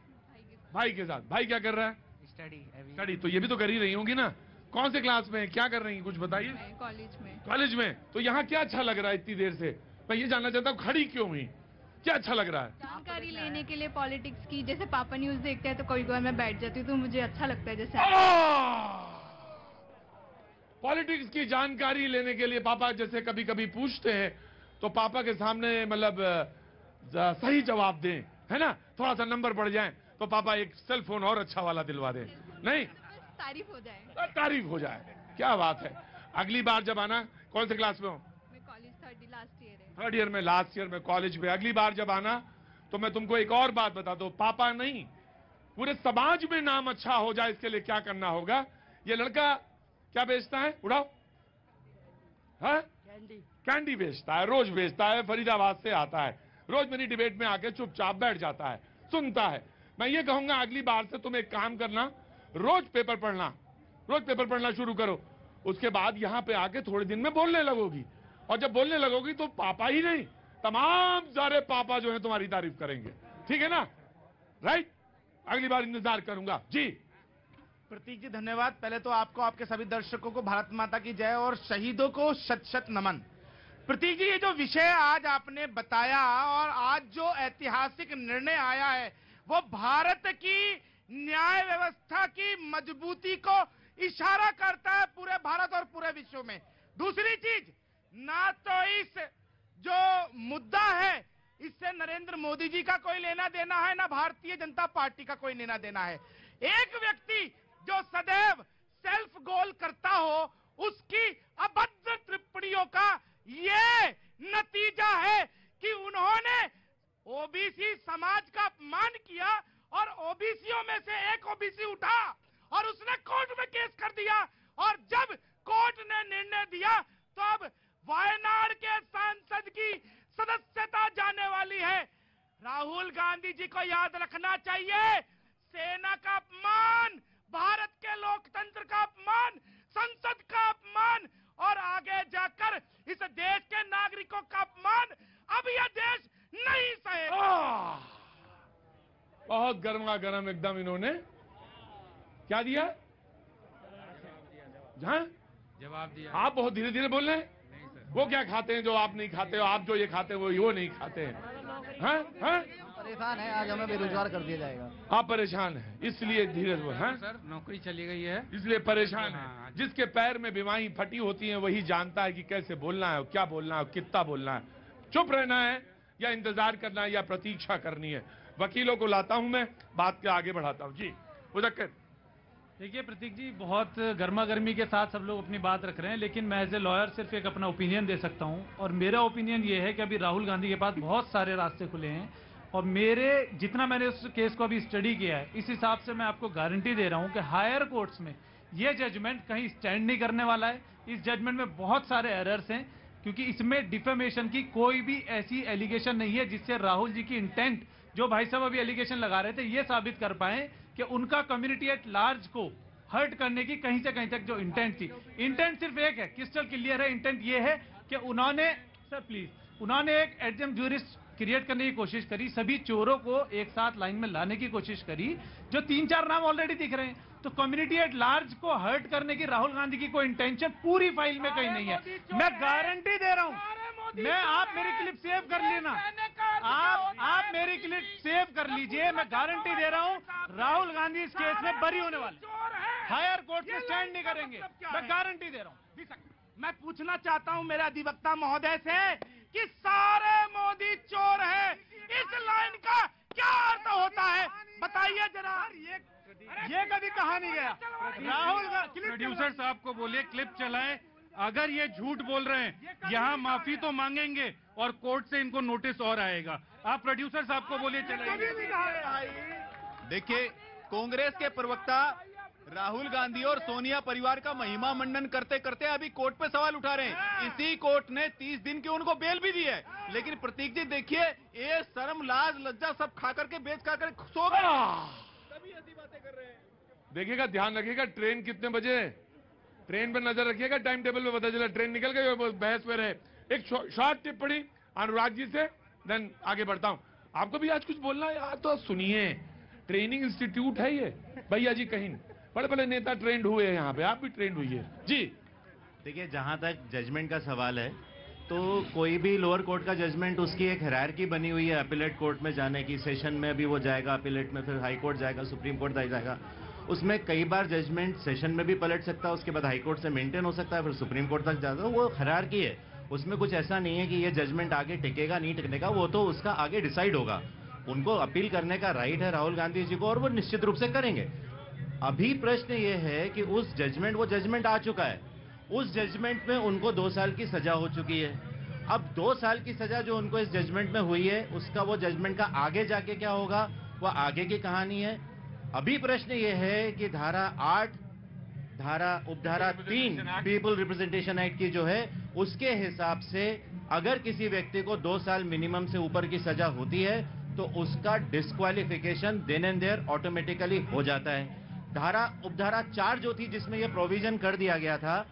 भाई के साथ। भाई क्या कर रहा है? स्टडी। तो ये भी तो कर ही रही होंगी ना। कौन से क्लास में, क्या कर रही हैं, कुछ बताइए। कॉलेज में। कॉलेज में। तो यहाँ क्या अच्छा लग रहा है इतनी देर से? मैं ये जानना चाहता हूँ खड़ी क्यों हुई? क्या अच्छा लग रहा है? जानकारी लेने के लिए पॉलिटिक्स की, जैसे पापा न्यूज देखते हैं तो कभी कभार मैं बैठ जाती हूँ, तो मुझे अच्छा लगता है। जैसे पॉलिटिक्स की जानकारी लेने के लिए पापा जैसे कभी कभी पूछते हैं तो पापा के सामने मतलब सही जवाब दें, है ना, थोड़ा सा नंबर बढ़ जाए तो पापा एक सेल फोन और अच्छा वाला दिलवा दें, नहीं तारीफ हो जाए। तारीफ हो जाए। क्या बात है। अगली बार जब आना, कौन से क्लास में हो? मैं कॉलेज लास्ट ईयर है। थर्ड ईयर में, लास्ट ईयर में कॉलेज में। अगली बार जब आना तो मैं तुमको एक और बात बता दूं, पापा नहीं पूरे समाज में नाम अच्छा हो जाए इसके लिए क्या करना होगा। ये लड़का क्या बेचता है? उड़ाओ। हाँ? कैंडी बेचता है, रोज बेचता है, फरीदाबाद से आता है, रोज मेरी डिबेट में आके चुपचाप बैठ जाता है, सुनता है। मैं ये कहूंगा अगली बार से तुम एक काम करना, रोज पेपर पढ़ना शुरू करो। उसके बाद यहां पे आके थोड़े दिन में बोलने लगोगी, और जब बोलने लगोगी तो पापा ही नहीं तमाम सारे पापा जो है तुम्हारी तारीफ करेंगे। ठीक है ना? राइट? अगली बार इंतजार करूंगा जी। प्रतीक जी धन्यवाद। पहले तो आपको, आपके सभी दर्शकों को भारत माता की जय और शहीदों को शत शत नमन। प्रतीक जी, ये जो विषय आज आपने बताया और आज जो ऐतिहासिक निर्णय आया है वो भारत की न्याय व्यवस्था की मजबूती को इशारा करता है पूरे भारत और पूरे विश्व में। दूसरी चीज, ना तो इस जो मुद्दा है इससे नरेंद्र मोदी जी का कोई लेना देना है, ना भारतीय जनता पार्टी का कोई लेना देना है। एक व्यक्ति जो सदैव सेल्फ गोल करता हो उसकी अभद्र टिप्पणियों का ये नतीजा है कि उन्होंने ओबीसी समाज का अपमान किया और ओबीसीओं में से एक ओबीसी उठा और उसने कोर्ट में केस कर दिया, और जब कोर्ट ने निर्णय दिया तो अब वायनाड के सांसद की सदस्यता जाने वाली है। राहुल गांधी जी को याद रखना चाहिए, सेना का अपमान, भारत के लोकतंत्र का अपमान, संसद का अपमान और आगे जाकर इस देश के नागरिकों का अपमान अब यह देश नहीं सहेगा। बहुत गर्मा गर्म एकदम इन्होंने क्या दिया? जवाब दिया। आप बहुत धीरे धीरे बोल रहे हैं। वो क्या खाते हैं जो आप नहीं खाते हो? आप जो ये खाते हो वो नहीं खाते हैं। हाँ? परेशान है, आज हमें बेरोजगार कर दिया जाएगा। आप परेशान हैं इसलिए धीरे बोल। हाँ सर, नौकरी चली गई है इसलिए परेशान है। जिसके पैर में बीमारी फटी होती है वही जानता है कि कैसे बोलना है, क्या बोलना है, कितना बोलना है, चुप रहना है या इंतजार करना है या प्रतीक्षा करनी है। वकीलों को लाता हूं मैं, बात के आगे बढ़ाता हूं जी। मुजक्कर। देखिए प्रतीक जी, बहुत गर्मा गर्मी के साथ सब लोग अपनी बात रख रहे हैं, लेकिन मैं एज ए लॉयर सिर्फ एक अपना ओपिनियन दे सकता हूं, और मेरा ओपिनियन ये है कि अभी राहुल गांधी के पास बहुत सारे रास्ते खुले हैं, और मेरे जितना मैंने उस केस को अभी स्टडी किया है इस हिसाब से मैं आपको गारंटी दे रहा हूं कि हायर कोर्ट्स में ये जजमेंट कहीं स्टैंड नहीं करने वाला है। इस जजमेंट में बहुत सारे एरर्स हैं, क्योंकि इसमें डिफेमेशन की कोई भी ऐसी एलिगेशन नहीं है जिससे राहुल जी की इंटेंट, जो भाई साहब अभी एलिगेशन लगा रहे थे, ये साबित कर पाए कि उनका कम्युनिटी एट लार्ज को हर्ट करने की कहीं से कहीं तक जो इंटेंट थी। इंटेंट सिर्फ एक है, क्रिस्टल क्लियर है। इंटेंट ये है कि उन्होंने, सर प्लीज, उन्होंने एक एडजम ज्यूरिस्ट क्रिएट करने की कोशिश करी, सभी चोरों को एक साथ लाइन में लाने की कोशिश करी, जो 3-4 नाम ऑलरेडी दिख रहे हैं। तो कम्युनिटी एट लार्ज को हर्ट करने की राहुल गांधी की कोई इंटेंशन पूरी फाइल में कहीं नहीं है। मैं गारंटी दे रहा हूं, मैं, आप मेरी क्लिप सेव कर लेना, आप मेरी क्लिप सेव कर लीजिए, मैं गारंटी दे रहा हूं राहुल गांधी इस केस में बरी होने वाले, हायर कोर्ट में स्टैंड नहीं करेंगे, मैं गारंटी दे रहा हूं। मैं पूछना चाहता हूं मेरे अधिवक्ता महोदय से कि सारे मोदी चोर हैं, इस लाइन का क्या अर्थ होता है? बताइए जरा। ये कभी कहा नहीं गया। राहुल प्रोड्यूसर साहब को बोलिए क्लिप चलाएं। अगर ये झूठ बोल रहे हैं, यहाँ माफी तो मांगेंगे और कोर्ट से इनको नोटिस और आएगा। आप प्रोड्यूसर साहब को बोलिए चलाइए। देखिए, कांग्रेस के प्रवक्ता राहुल गांधी और सोनिया परिवार का महिमा मंडन करते करते अभी कोर्ट पे सवाल उठा रहे हैं। इसी कोर्ट ने 30 दिन की उनको बेल भी दी है। लेकिन प्रतीक जी देखिए, ये शर्म लाज लज्जा सब खा करके बेच खा कर सो गए, तभी ऐसी बातें कर रहे हैं। देखिएगा, ध्यान रखिएगा, ट्रेन कितने बजे, ट्रेन पर नजर रखिएगा, टाइम टेबल पे पता चला ट्रेन निकल गई, बहस में रहे। एक शॉर्ट टिप्पणी अनुराग जी से, देन आगे बढ़ता हूं। आपको भी आज कुछ बोलना है? आज तो सुनिए, ट्रेनिंग इंस्टीट्यूट है ये भैया जी, कहीं बड़े बड़े नेता ट्रेंड हुए हैं यहाँ पे, आप भी ट्रेंड हुई है जी। देखिए, जहां तक जजमेंट का सवाल है, तो कोई भी लोअर कोर्ट का जजमेंट उसकी एक हायरार्की बनी हुई है अपीलेट कोर्ट में जाने की। सेशन में भी वो जाएगा, अपीलेट में फिर हाई कोर्ट जाएगा, सुप्रीम कोर्ट जाएगा। उसमें कई बार जजमेंट सेशन में भी पलट सकता है, उसके बाद हाई कोर्ट से मेंटेन हो सकता है, फिर सुप्रीम कोर्ट तक जाता है। वो हायरार्की है, उसमें कुछ ऐसा नहीं है कि ये जजमेंट आगे टिकेगा नहीं टिकने का, वो तो उसका आगे डिसाइड होगा। उनको अपील करने का राइट है राहुल गांधी जी को, और वो निश्चित रूप से करेंगे। अभी प्रश्न ये है कि उस जजमेंट, वो जजमेंट आ चुका है, उस जजमेंट में उनको 2 साल की सजा हो चुकी है। अब 2 साल की सजा जो उनको इस जजमेंट में हुई है, उसका वो जजमेंट का आगे जाके क्या होगा, वो आगे की कहानी है। अभी प्रश्न ये है कि धारा 8, उपधारा 3 पीपल रिप्रेजेंटेशन एक्ट की जो है, उसके हिसाब से अगर किसी व्यक्ति को 2 साल मिनिमम से ऊपर की सजा होती है तो उसका disqualification then and there automatically हो जाता है। उपधारा 4 जो थी, जिसमें यह प्रोविजन कर दिया गया था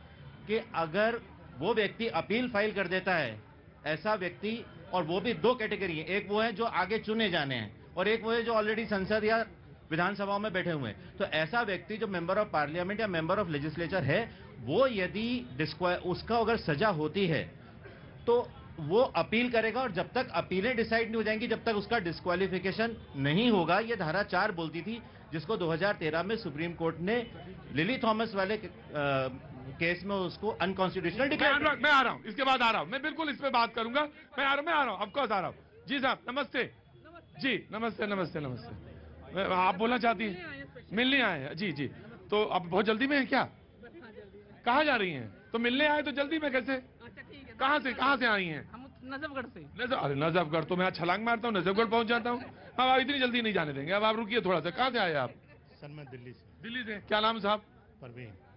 कि अगर वो व्यक्ति अपील फाइल कर देता है, ऐसा व्यक्ति, और वो भी 2 कैटेगरी है, एक वो है जो आगे चुने जाने हैं और एक वो है जो ऑलरेडी संसद या विधानसभाओं में बैठे हुए हैं। तो ऐसा व्यक्ति जो मेंबर ऑफ पार्लियामेंट या मेंबर ऑफ लेजिस्लेचर है, वो यदि उसका अगर सजा होती है तो वो अपील करेगा, और जब तक अपीलें डिसाइड नहीं हो जाएंगी, जब तक उसका डिस्क्वालिफिकेशन नहीं होगा। ये धारा 4 बोलती थी, जिसको 2013 में सुप्रीम कोर्ट ने लिली थॉमस वाले केस में उसको अनकॉन्स्टिट्यूशनल डिक्लेयर। मैं आ रहा हूं, इसके बाद आ रहा हूं, मैं बिल्कुल इस पे बात करूंगा। मैं आ रहा हूं, ऑफकोर्स आ रहा हूं। जी साहब नमस्ते। जी नमस्ते। आप बोलना चाहती हैं? मिलने आए हैं? जी। तो आप बहुत जल्दी में हैं क्या? कहाँ जा रही हैं? तो मिलने आए तो जल्दी में कैसे? कहाँ से आई हैं? नजफगढ़ से। अरे नजफगढ़ तो मैं छलांग मारता हूँ, नजफगढ़ पहुंच जाता हूँ। अब आप इतनी जल्दी नहीं जाने देंगे, अब आप रुकिए थोड़ा सा। कहाँ से आए आप? सर मैं दिल्ली से। दिल्ली से? क्या नाम साहब?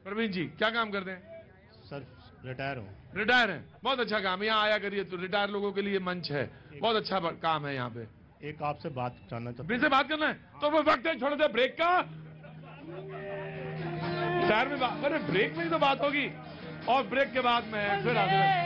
परवीन जी। क्या काम करते हैं? सर रिटायर हूँ। रिटायर हैं? बहुत अच्छा काम है। यहाँ आया करिए, तो रिटायर लोगों के लिए मंच है, बहुत अच्छा काम है यहाँ पे। एक आपसे बात जानना चाहता हूँ। मेरे से बात करना है तो वो वक्त है, छोड़ दे ब्रेक का। शहर में अरे ब्रेक में ही तो बात होगी, और ब्रेक के बाद में फिर आगे।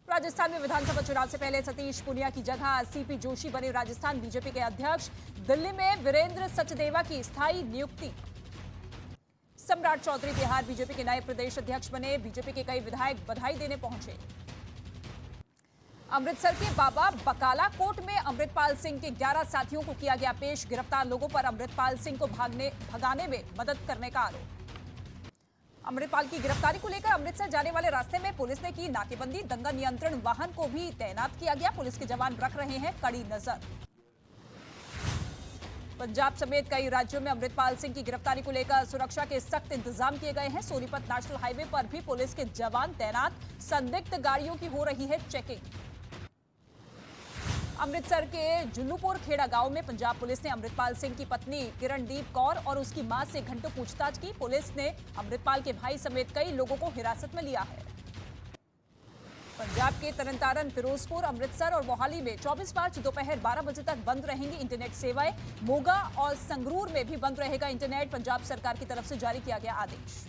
राजस्थान में विधानसभा चुनाव से पहले सतीश पुनिया की जगह सीपी जोशी बने राजस्थान बीजेपी के अध्यक्ष। दिल्ली में वीरेंद्र सचदेवा की स्थायी नियुक्ति। सम्राट चौधरी बिहार बीजेपी के नए प्रदेश अध्यक्ष बने। बीजेपी के कई विधायक बधाई देने पहुंचे। अमृतसर के बाबा बकाला कोर्ट में अमृतपाल सिंह के 11 साथियों को किया गया पेश। गिरफ्तार लोगों पर अमृतपाल सिंह को भगाने में मदद करने का आरोप। अमृतपाल की गिरफ्तारी को लेकर अमृतसर जाने वाले रास्ते में पुलिस ने की नाकेबंदी। दंगा नियंत्रण वाहन को भी तैनात किया गया। पुलिस के जवान रख रहे हैं कड़ी नजर। पंजाब समेत कई राज्यों में अमृतपाल सिंह की गिरफ्तारी को लेकर सुरक्षा के सख्त इंतजाम किए गए हैं। सोनीपत नेशनल हाईवे पर भी पुलिस के जवान तैनात। संदिग्ध गाड़ियों की हो रही है चेकिंग। अमृतसर के जुल्लूपुर खेड़ा गांव में पंजाब पुलिस ने अमृतपाल सिंह की पत्नी किरणदीप कौर और उसकी मां से घंटों पूछताछ की। पुलिस ने अमृतपाल के भाई समेत कई लोगों को हिरासत में लिया है। पंजाब के तरनतारन, फिरोजपुर, अमृतसर और मोहाली में 24 मार्च दोपहर 12 बजे तक बंद रहेंगी इंटरनेट सेवाएं। मोगा और संगरूर में भी बंद रहेगा इंटरनेट। पंजाब सरकार की तरफ से जारी किया गया आदेश।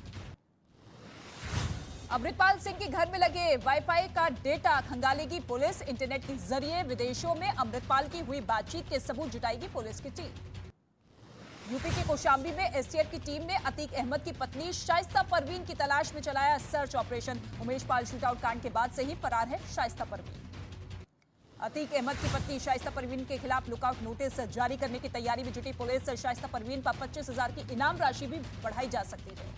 अमृतपाल सिंह के घर में लगे वाईफाई का डेटा खंगालेगी पुलिस। इंटरनेट के जरिए विदेशों में अमृतपाल की हुई बातचीत के सबूत जुटाएगी पुलिस की टीम। यूपी के कौशाम्बी में एसटीएफ की टीम ने अतीक अहमद की पत्नी शाइस्ता परवीन की तलाश में चलाया search operation. Umesh Pal shootout कांड के बाद से ही फरार है शाइस्ता परवीन। अतीक अहमद की पत्नी शाइस्ता परवीन के खिलाफ लुकआउट नोटिस जारी करने की तैयारी में जुटी पुलिस। शाइस्ता परवीन पर 25,000 की इनाम राशि भी बढ़ाई जा सकती है।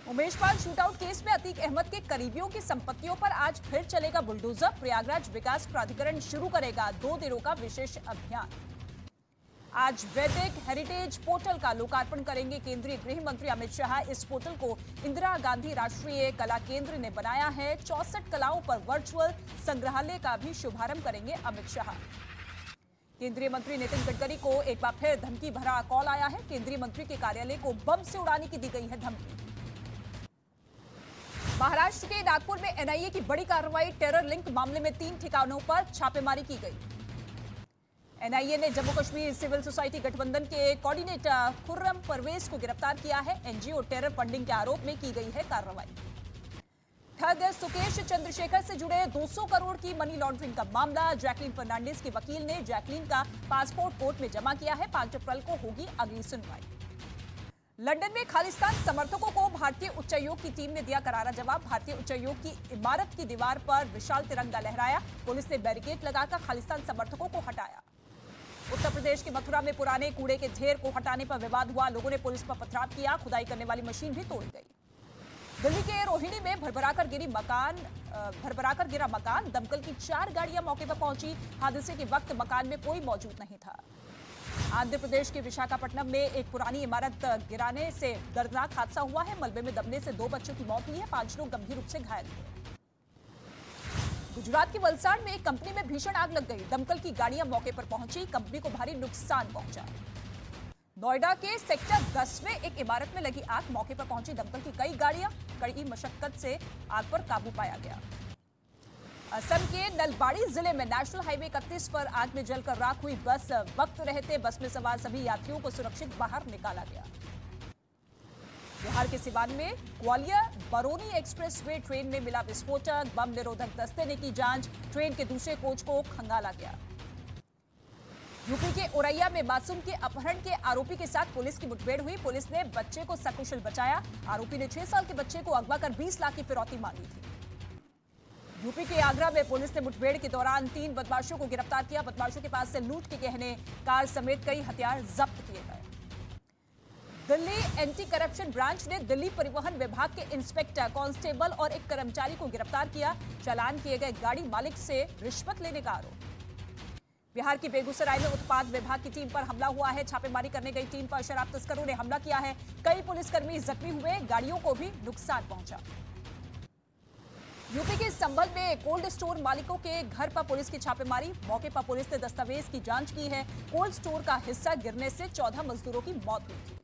उमेश पाल शूटआउट केस में अतीक अहमद के करीबियों की संपत्तियों पर आज फिर चलेगा बुलडोजर। प्रयागराज विकास प्राधिकरण शुरू करेगा 2 दिनों का विशेष अभियान। आज वैदिक हेरिटेज पोर्टल का लोकार्पण करेंगे केंद्रीय गृह मंत्री अमित शाह। इस पोर्टल को इंदिरा गांधी राष्ट्रीय कला केंद्र ने बनाया है। 64 कलाओं पर वर्चुअल संग्रहालय का भी शुभारंभ करेंगे अमित शाह। केंद्रीय मंत्री नितिन गडकरी को एक बार फिर धमकी भरा कॉल आया है। केंद्रीय मंत्री के कार्यालय को बम से उड़ाने की दी गई है धमकी। महाराष्ट्र के नागपुर में एनआईए की बड़ी कार्रवाई। टेरर लिंक मामले में 3 ठिकानों पर छापेमारी की गई। एनआईए ने जम्मू कश्मीर सिविल सोसाइटी गठबंधन के कोऑर्डिनेटर खुर्रम परवेज को गिरफ्तार किया है। एनजीओ टेरर फंडिंग के आरोप में की गई है कार्रवाई। ठग सुकेश चंद्रशेखर से जुड़े 200 करोड़ की मनी लॉन्ड्रिंग का मामला। जैकलीन फर्नांडिस के वकील ने जैकलीन का पासपोर्ट कोर्ट में जमा किया है। 5 अप्रैल को होगी अगली सुनवाई। लंदन में खालिस्तान समर्थकों को भारतीय उच्चायोग की टीम ने दिया करारा जवाब। भारतीय उच्चायोग की इमारत की दीवार पर विशाल तिरंगा लहराया। पुलिस ने बैरिकेड लगाकर खालिस्तान समर्थकों को हटाया। उत्तर प्रदेश के मथुरा में पुराने कूड़े के ढेर को हटाने पर विवाद हुआ। लोगों ने पुलिस पर पथराव किया। खुदाई करने वाली मशीन भी तोड़ी गई। दिल्ली के रोहिणी में भरभराकर गिरा मकान। दमकल की 4 गाड़ियां मौके पर पहुंची। हादसे के वक्त मकान में कोई मौजूद नहीं था। आंध्र प्रदेश के विशाखापट्टनम में एक पुरानी इमारत गिराने से दर्दनाक हादसा हुआ है। मलबे में दबने से 2 बच्चों की मौत हुई है। 5 लोग गंभीर रूप से घायल हुए। गुजरात के वलसाड़ में एक कंपनी में भीषण आग लग गई। दमकल की गाड़ियां मौके पर पहुंची। कंपनी को भारी नुकसान पहुंचा। नोएडा के सेक्टर 10 में एक इमारत में लगी आग। मौके पर पहुंची दमकल की कई गाड़ियां। कड़ी मशक्कत से आग पर काबू पाया गया। असम के नलबाड़ी जिले में नेशनल हाईवे 31 पर आग में जलकर राख हुई बस। वक्त रहते बस में सवार सभी यात्रियों को सुरक्षित बाहर निकाला गया। बिहार के सिवान में ग्वालियर बरौनी एक्सप्रेसवे ट्रेन में मिला विस्फोटक। बम निरोधक दस्ते ने की जांच। ट्रेन के दूसरे कोच को खंगाला गया। यूपी के औरैया में मासूम के अपहरण के आरोपी के साथ पुलिस की मुठभेड़ हुई। पुलिस ने बच्चे को सकुशल बचाया। आरोपी ने 6 साल के बच्चे को अगवा कर 20 लाख की फिरौती मांगी थी। यूपी के आगरा में पुलिस ने मुठभेड़ के दौरान 3 बदमाशों को गिरफ्तार किया। बदमाशों के पास से लूट के गहने, कार समेत कई हथियार जब्त किए गए। दिल्ली एंटी करप्शन ब्रांच ने दिल्ली परिवहन विभाग के इंस्पेक्टर, कांस्टेबल और एक कर्मचारी को गिरफ्तार किया। चालान किए गए गाड़ी मालिक से रिश्वत लेने का आरोप। बिहार की बेगूसराय में उत्पाद विभाग की टीम पर हमला हुआ है। छापेमारी करने गई टीम पर शराब तस्करों ने हमला किया है। कई पुलिसकर्मी जख्मी हुए। गाड़ियों को भी नुकसान पहुंचा। यूपी के संभल में कोल्ड स्टोर मालिकों के घर पर पुलिस की छापेमारी। मौके पर पुलिस ने दस्तावेज की जांच की है। कोल्ड स्टोर का हिस्सा गिरने से 14 मजदूरों की मौत हुई थी।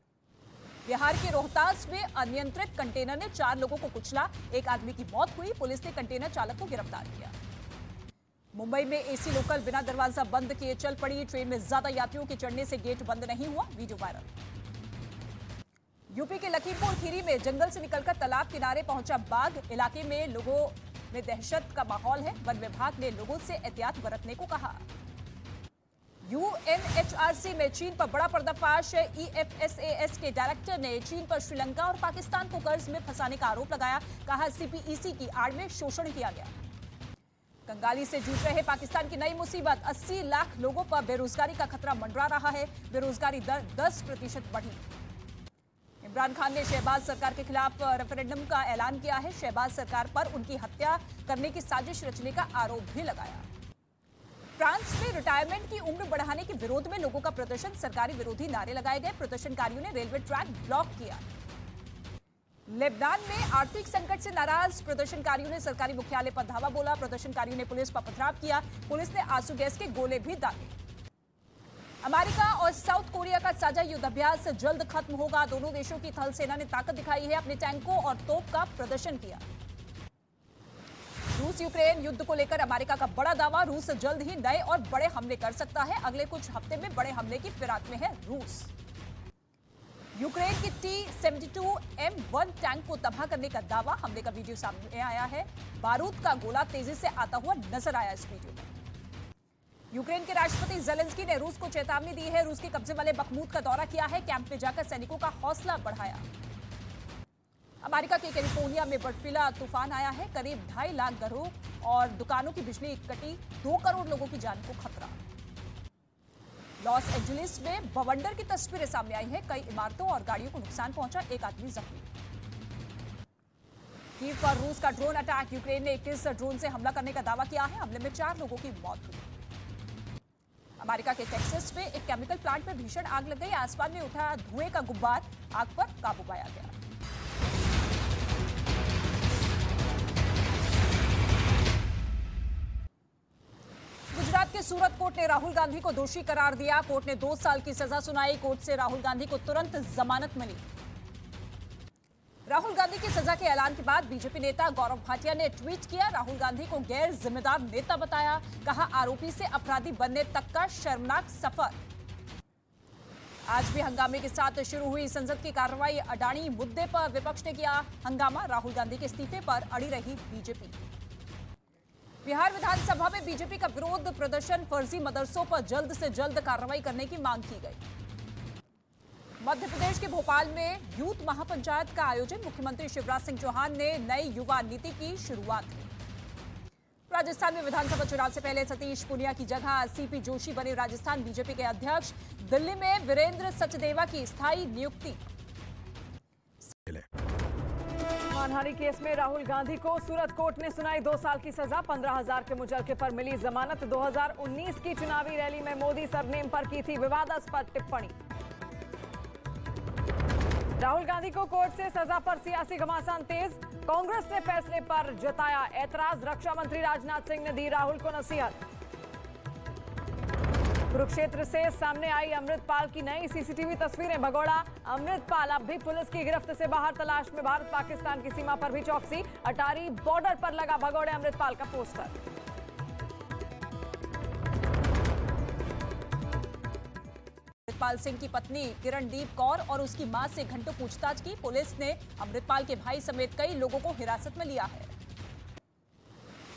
बिहार के रोहतास में अनियंत्रित कंटेनर ने 4 लोगों को कुचला। 1 आदमी की मौत हुई। पुलिस ने कंटेनर चालक को गिरफ्तार किया। मुंबई में एसी लोकल बिना दरवाजा बंद किए चल पड़ी। ट्रेन में ज्यादा यात्रियों के चढ़ने से गेट बंद नहीं हुआ। Video viral. यूपी के लखीमपुर खीरी में जंगल से निकलकर तालाब किनारे पहुंचा बाघ। इलाके में लोगों में दहशत का माहौल है। वन विभाग ने लोगों से एहतियात बरतने को कहा। यूएनएचआरसी में चीन पर बड़ा पर्दाफाश। ईएफएसएएस के डायरेक्टर ने चीन पर श्रीलंका और पाकिस्तान को कर्ज में फंसाने का आरोप लगाया। कहा सीपीईसी की आड़ में शोषण किया गया। कंगाली से जूझ रहे पाकिस्तान की नई मुसीबत। 80 लाख लोगों पर बेरोजगारी का खतरा मंडरा रहा है। बेरोजगारी दर 10% बढ़ी। इमरान खान ने शहबाज सरकार के खिलाफ रेफरेंडम का ऐलान किया है। शहबाज सरकार पर उनकी हत्या करने की साजिश रचने का आरोप भी लगाया। फ्रांस में रिटायरमेंट की उम्र बढ़ाने के विरोध में लोगों का प्रदर्शन। सरकारी विरोधी नारे लगाए गए। प्रदर्शनकारियों ने रेलवे ट्रैक ब्लॉक किया। लेबनान में आर्थिक संकट से नाराज प्रदर्शनकारियों ने सरकारी मुख्यालय पर धावा बोला। प्रदर्शनकारियों ने पुलिस पर पथराव किया। पुलिस ने आंसू गैस के गोले भी दागे। अमेरिका और साउथ कोरिया का साझा युद्धाभ्यास जल्द खत्म होगा। दोनों देशों की थल सेना ने ताकत दिखाई है। अपने टैंकों और तोप का प्रदर्शन किया। रूस यूक्रेन युद्ध को लेकर अमेरिका का बड़ा दावा। रूस जल्द ही नए और बड़े हमले कर सकता है। अगले कुछ हफ्ते में बड़े हमले की फिराक में है रूस। यूक्रेन की T-72M1 टैंक को तबाह करने का दावा। हमले का वीडियो सामने आया है। बारूद का गोला तेजी से आता हुआ नजर आया इस वीडियो में। यूक्रेन के राष्ट्रपति ज़ेलेंस्की ने रूस को चेतावनी दी है। रूस के कब्जे वाले बखमूत का दौरा किया है। कैंप में जाकर सैनिकों का हौसला बढ़ाया। अमेरिका के कैलिफोर्निया में बर्फीला तूफान आया है। करीब 2.5 लाख घरों और दुकानों की बिजली कटी। 2 करोड़ लोगों की जान को खतरा। लॉस एंजलिस में बवंडर की तस्वीरें सामने आई हैं। कई इमारतों और गाड़ियों को नुकसान पहुंचा। 1 आदमी जख्मी। कीव पर रूस का ड्रोन अटैक। यूक्रेन ने 21 ड्रोन से हमला करने का दावा किया है। हमले में 4 लोगों की मौत हुई। अमेरिका के टेक्सास में एक केमिकल प्लांट में भीषण आग लग गई। आसमान में उठा धुएं का गुब्बार। आग पर काबू पाया गया। गुजरात के सूरत कोर्ट ने राहुल गांधी को दोषी करार दिया। कोर्ट ने 2 साल की सजा सुनाई। कोर्ट से राहुल गांधी को तुरंत जमानत मिली। राहुल गांधी की सजा के ऐलान के बाद बीजेपी नेता गौरव भाटिया ने ट्वीट किया। राहुल गांधी को गैर जिम्मेदार नेता बताया। कहा, आरोपी से अपराधी बनने तक का शर्मनाक सफर। आज भी हंगामे के साथ शुरू हुई संसद की कार्रवाई। अडानी मुद्दे पर विपक्ष ने किया हंगामा। राहुल गांधी के इस्तीफे पर अड़ी रही बीजेपी। बिहार विधानसभा में बीजेपी का विरोध प्रदर्शन। फर्जी मदरसों पर जल्द से जल्द कार्रवाई करने की मांग की गई। मध्य प्रदेश के भोपाल में यूथ महापंचायत का आयोजन। मुख्यमंत्री शिवराज सिंह चौहान ने नई युवा नीति की शुरुआत की। राजस्थान में विधानसभा चुनाव से पहले सतीश पूनिया की जगह सीपी जोशी बने राजस्थान बीजेपी के अध्यक्ष। दिल्ली में वीरेंद्र सचदेवा की स्थायी नियुक्ति। मानहानि केस में राहुल गांधी को सूरत कोर्ट ने सुनाई 2 साल की सजा। 15,000 के मुचलके पर मिली जमानत। 2019 की चुनावी रैली में मोदी सरनेम पर की थी विवादास्पद टिप्पणी। राहुल गांधी को कोर्ट से सजा पर सियासी घमासान तेज। कांग्रेस ने फैसले पर जताया ऐतराज। रक्षा मंत्री राजनाथ सिंह ने दी राहुल को नसीहत। कुरुक्षेत्र से सामने आई अमृतपाल की नई सीसीटीवी तस्वीरें। भगोड़ा अमृतपाल अब भी पुलिस की गिरफ्त से बाहर। तलाश में भारत पाकिस्तान की सीमा पर भी चौकसी। अटारी बॉर्डर पर लगा भगोड़े अमृतपाल का पोस्टर। अमृतपाल सिंह की पत्नी किरणदीप कौर और उसकी मां से घंटों पूछताछ की। पुलिस ने अमृतपाल के भाई समेत कई लोगों को हिरासत में लिया है।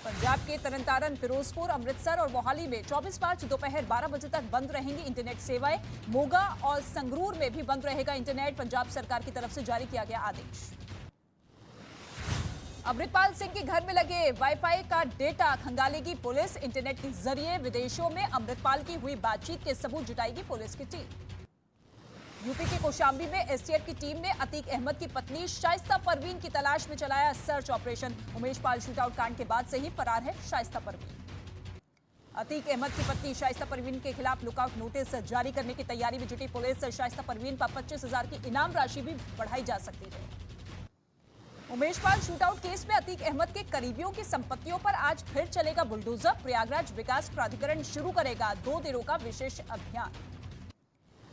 पंजाब के तरनतारन, फिरोजपुर, अमृतसर और मोहाली में 24 मार्च दोपहर 12 बजे तक बंद रहेंगी इंटरनेट सेवाएं। मोगा और संगरूर में भी बंद रहेगा इंटरनेट। पंजाब सरकार की तरफ से जारी किया गया आदेश। अमृतपाल सिंह के घर में लगे वाईफाई का डेटा खंगालेगी पुलिस। इंटरनेट के जरिए विदेशों में अमृतपाल की हुई बातचीत के सबूत जुटाएगी पुलिस की टीम। यूपी के कौशाम्बी में एसटीएफ की टीम ने अतीक अहमद की पत्नी शाइस्ता परवीन की तलाश में चलाया search operation. Umesh Pal shootout कांड के बाद से ही फरार है शाइस्ता परवीन। अतीक अहमद की पत्नी शाइस्ता परवीन के खिलाफ लुकआउट नोटिस जारी करने की तैयारी में जुटी पुलिस। शाइस्ता परवीन पर 25,000 की इनाम राशि भी बढ़ाई जा सकती है। उमेश पाल शूटआउट केस में अतीक अहमद के करीबियों की संपत्तियों पर आज फिर चलेगा बुलडोजर। प्रयागराज विकास प्राधिकरण शुरू करेगा 2 दिनों का विशेष अभियान।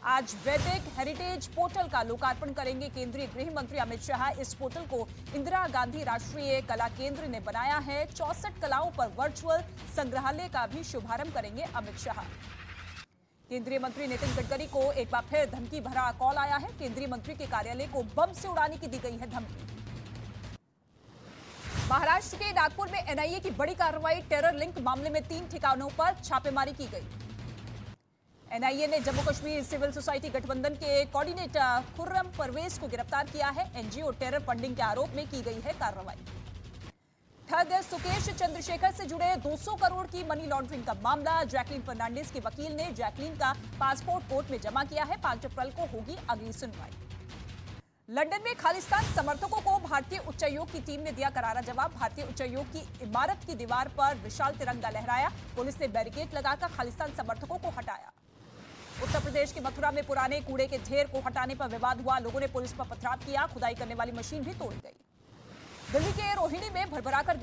आज वैदिक हेरिटेज पोर्टल का लोकार्पण करेंगे केंद्रीय गृह मंत्री अमित शाह। इस पोर्टल को इंदिरा गांधी राष्ट्रीय कला केंद्र ने बनाया है। 64 कलाओं पर वर्चुअल संग्रहालय का भी शुभारंभ करेंगे अमित शाह। केंद्रीय मंत्री नितिन गडकरी को एक बार फिर धमकी भरा कॉल आया है। केंद्रीय मंत्री के कार्यालय को बम से उड़ाने की दी गई है धमकी। महाराष्ट्र के नागपुर में एनआईए की बड़ी कार्रवाई। टेरर लिंक मामले में 3 ठिकानों पर छापेमारी की गई। एनआईए ने जम्मू कश्मीर सिविल सोसाइटी गठबंधन के कोऑर्डिनेटर खुर्रम परवेज को गिरफ्तार किया है। एनजीओ टेरर फंडिंग के आरोप में की गई है कार्रवाई। ठग सुकेश चंद्रशेखर से जुड़े 200 करोड़ की मनी लॉन्ड्रिंग का मामला। जैकलीन फर्नांडिस के वकील ने जैकलीन का पासपोर्ट कोर्ट में जमा किया है। 5 अप्रैल को होगी अगली सुनवाई। लंदन में खालिस्तान समर्थकों को भारतीय उच्चायोग की टीम ने दिया करारा जवाब। भारतीय उच्चायोग की इमारत की दीवार पर विशाल तिरंगा लहराया। पुलिस ने बैरिकेड लगाकर खालिस्तान समर्थकों को हटाया। उत्तर प्रदेश के मथुरा में पुराने कूड़े के ढेर को हटाने पर विवाद हुआ। लोगों ने पुलिस पर पथराव किया। खुदाई करने वाली मशीन भी तोड़ी गई। दिल्ली के रोहिणी में भरभराकर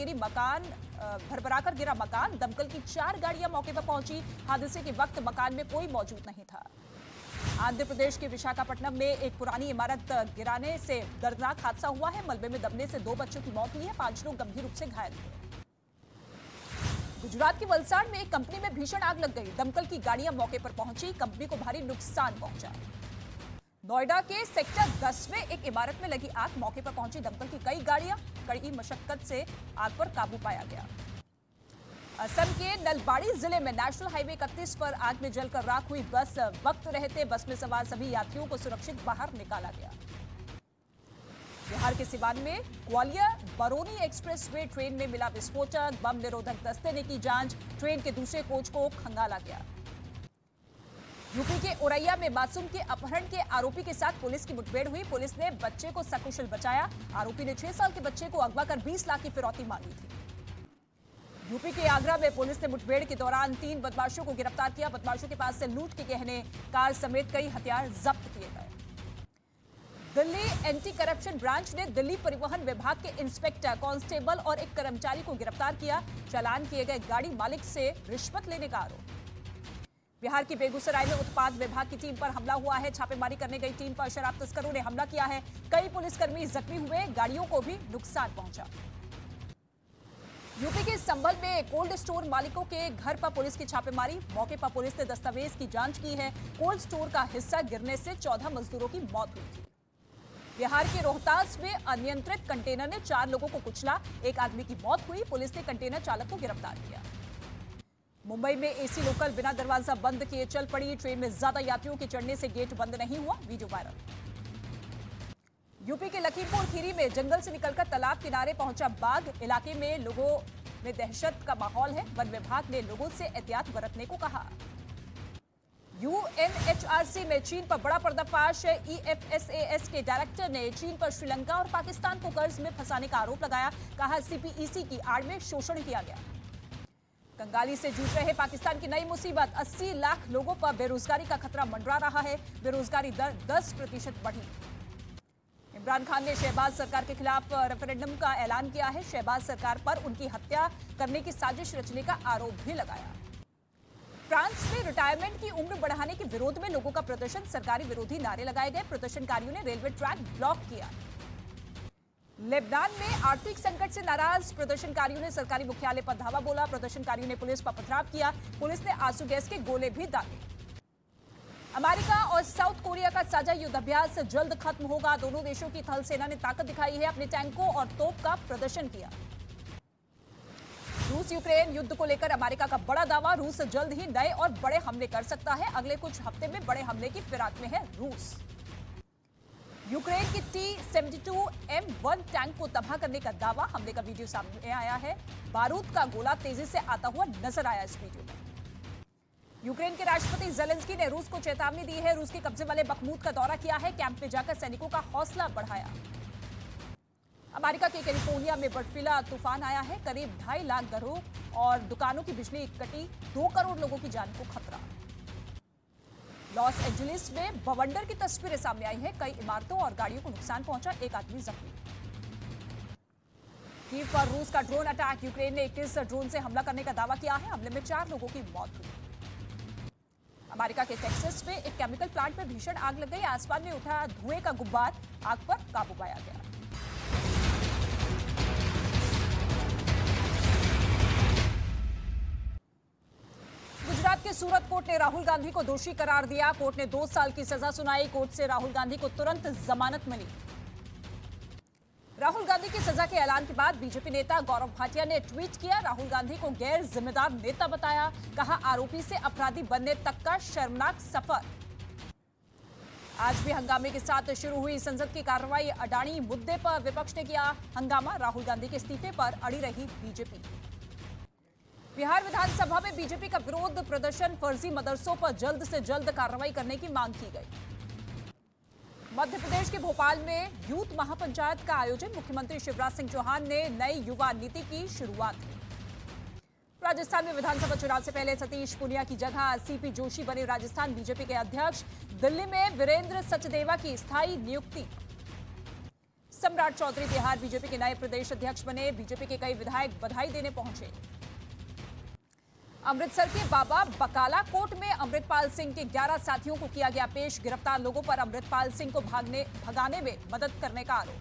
गिरा मकान। दमकल की 4 गाड़ियां मौके पर पहुंची। हादसे के वक्त मकान में कोई मौजूद नहीं था। आंध्र प्रदेश के विशाखापट्टनम में एक पुरानी इमारत गिराने से दर्दनाक हादसा हुआ है। मलबे में दबने से 2 बच्चों की मौत हुई है। 5 लोग गंभीर रूप से घायल हुए। गुजरात के वलसाड में एक कंपनी में भीषण आग लग गई। दमकल की गाड़ियां मौके पर पहुंची। कंपनी को भारी नुकसान पहुंचा। नोएडा के सेक्टर 10 में एक इमारत में लगी आग। मौके पर पहुंची दमकल की कई गाड़ियां। कड़ी मशक्कत से आग पर काबू पाया गया। असम के नलबाड़ी जिले में नेशनल हाईवे 31 पर आग में जलकर राख हुई बस। वक्त रहते बस में सवार सभी यात्रियों को सुरक्षित बाहर निकाला गया। बिहार के सिवान में Gwalior Barauni express way train में मिला विस्फोटक। बम निरोधक दस्ते ने की जांच। ट्रेन के दूसरे कोच को खंगाला गया। यूपी के औरैया में मासूम के अपहरण के आरोपी के साथ पुलिस की मुठभेड़ हुई। पुलिस ने बच्चे को सकुशल बचाया। आरोपी ने 6 साल के बच्चे को अगवा कर 20 लाख की फिरौती मांगी थी। यूपी के आगरा में पुलिस ने मुठभेड़ के दौरान 3 बदमाशों को गिरफ्तार किया। बदमाशों के पास से लूट के गहने, कार समेत कई हथियार जब्त किए गए। दिल्ली एंटी करप्शन ब्रांच ने दिल्ली परिवहन विभाग के इंस्पेक्टर, कांस्टेबल और एक कर्मचारी को गिरफ्तार किया। चालान किए गए गाड़ी मालिक से रिश्वत लेने का आरोप। बिहार की बेगूसराय में उत्पाद विभाग की टीम पर हमला हुआ है। छापेमारी करने गई टीम पर शराब तस्करों ने हमला किया है। कई पुलिसकर्मी जख्मी हुए, गाड़ियों को भी नुकसान पहुंचा। यूपी के संभल में कोल्ड स्टोर मालिकों के घर पर पुलिस की छापेमारी। मौके पर पुलिस ने दस्तावेज की जांच की है। कोल्ड स्टोर का हिस्सा गिरने से 14 मजदूरों की मौत हुई थी। बिहार के रोहतास में अनियंत्रित कंटेनर ने 4 लोगों को कुचला, एक आदमी की मौत हुई। पुलिस ने कंटेनर चालक को गिरफ्तार किया। मुंबई में एसी लोकल बिना दरवाजा बंद किए चल पड़ी। ट्रेन में ज्यादा यात्रियों के चढ़ने से गेट बंद नहीं हुआ, वीडियो वायरल। यूपी के लखीमपुर खीरी में जंगल से निकलकर तालाब किनारे पहुंचा बाघ। इलाके में लोगों में दहशत का माहौल है। वन विभाग ने लोगों से एहतियात बरतने को कहा। यूएनएचआरसी में चीन पर बड़ा पर्दाफाश। ईएफएसएएस के डायरेक्टर ने चीन पर श्रीलंका और पाकिस्तान को कर्ज में फंसाने का आरोप लगाया। कहा सीपीईसी की आड़ में शोषण किया गया। कंगाली से जूझ रहे पाकिस्तान की नई मुसीबत। 80 लाख लोगों पर बेरोजगारी का खतरा मंडरा रहा है। बेरोजगारी दर 10% बढ़ी। इमरान खान ने शहबाज सरकार के खिलाफ रेफरेंडम का ऐलान किया है। शहबाज सरकार पर उनकी हत्या करने की साजिश रचने का आरोप भी लगाया। फ्रांस में रिटायरमेंट की उम्र बढ़ाने के विरोध में लोगों का प्रदर्शन। सरकारी विरोधी नारे लगाए गए। प्रदर्शनकारियों ने रेलवे ट्रैक ब्लॉक किया। लेबनान में आर्थिक संकट से नाराज प्रदर्शनकारियों ने सरकारी मुख्यालय पर धावा बोला। प्रदर्शनकारियों ने पुलिस पर पथराव किया। पुलिस ने आंसू गैस के गोले भी दागे। अमेरिका और साउथ कोरिया का साझा युद्धाभ्यास जल्द खत्म होगा। दोनों देशों की थल सेना ने ताकत दिखाई है। अपने टैंकों और तोप का प्रदर्शन किया। रूस यूक्रेन युद्ध को लेकर अमेरिका का बड़ा दावा। रूस जल्द ही नए और बड़े हमले कर सकता है। अगले कुछ हफ्ते में बड़े हमले की फिराक में है रूस। यूक्रेन की T-72M1 टैंक को तबाह करने का दावा। हमले का वीडियो सामने आया है। बारूद का गोला तेजी से आता हुआ नजर आया इस वीडियो में। यूक्रेन के राष्ट्रपति ज़ेलेंस्की ने रूस को चेतावनी दी है। रूस के कब्जे वाले बखमूत का दौरा किया है। कैंप में जाकर सैनिकों का हौसला बढ़ाया। अमेरिका के कैलिफोर्निया में बर्फीला तूफान आया है। करीब 2.5 लाख घरों और दुकानों की बिजली कटी। 2 करोड़ लोगों की जान को खतरा। लॉस एंजलिस में बवंडर की तस्वीरें सामने आई हैं। कई इमारतों और गाड़ियों को नुकसान पहुंचा। एक आदमी जख्मी। कीव पर रूस का ड्रोन अटैक। यूक्रेन ने 21 ड्रोन से हमला करने का दावा किया है। हमले में 4 लोगों की मौत हुई। अमेरिका के टेक्सास में एक केमिकल प्लांट में भीषण आग लग गई। आसमान में उठा धुएं का गुब्बार। आग पर काबू पाया गया। गुजरात के सूरत कोर्ट ने राहुल गांधी को दोषी करार दिया। कोर्ट ने 2 साल की सजा सुनाई। कोर्ट से राहुल गांधी को तुरंत जमानत मिली। राहुल गांधी की सजा के ऐलान के बाद बीजेपी नेता गौरव भाटिया ने ट्वीट किया। राहुल गांधी को गैर जिम्मेदार नेता बताया। कहा आरोपी से अपराधी बनने तक का शर्मनाक सफर। आज भी हंगामे के साथ शुरू हुई संसद की कार्रवाई। अडानी मुद्दे पर विपक्ष ने किया हंगामा। राहुल गांधी के इस्तीफे पर अड़ी रही बीजेपी। बिहार विधानसभा में बीजेपी का विरोध प्रदर्शन। फर्जी मदरसों पर जल्द से जल्द कार्रवाई करने की मांग की गई। मध्य प्रदेश के भोपाल में यूथ महापंचायत का आयोजन। मुख्यमंत्री शिवराज सिंह चौहान ने नई युवा नीति की शुरुआत की। राजस्थान में विधानसभा चुनाव से पहले सतीश पुनिया की जगह सीपी जोशी बने राजस्थान बीजेपी के अध्यक्ष। दिल्ली में वीरेंद्र सचदेवा की स्थायी नियुक्ति। सम्राट चौधरी बिहार बीजेपी के नए प्रदेश अध्यक्ष बने। बीजेपी के कई विधायक बधाई देने पहुंचे। अमृतसर के बाबा बकाला कोर्ट में अमृतपाल सिंह के 11 साथियों को किया गया पेश। गिरफ्तार लोगों पर अमृतपाल सिंह को भगाने में मदद करने का आरोप।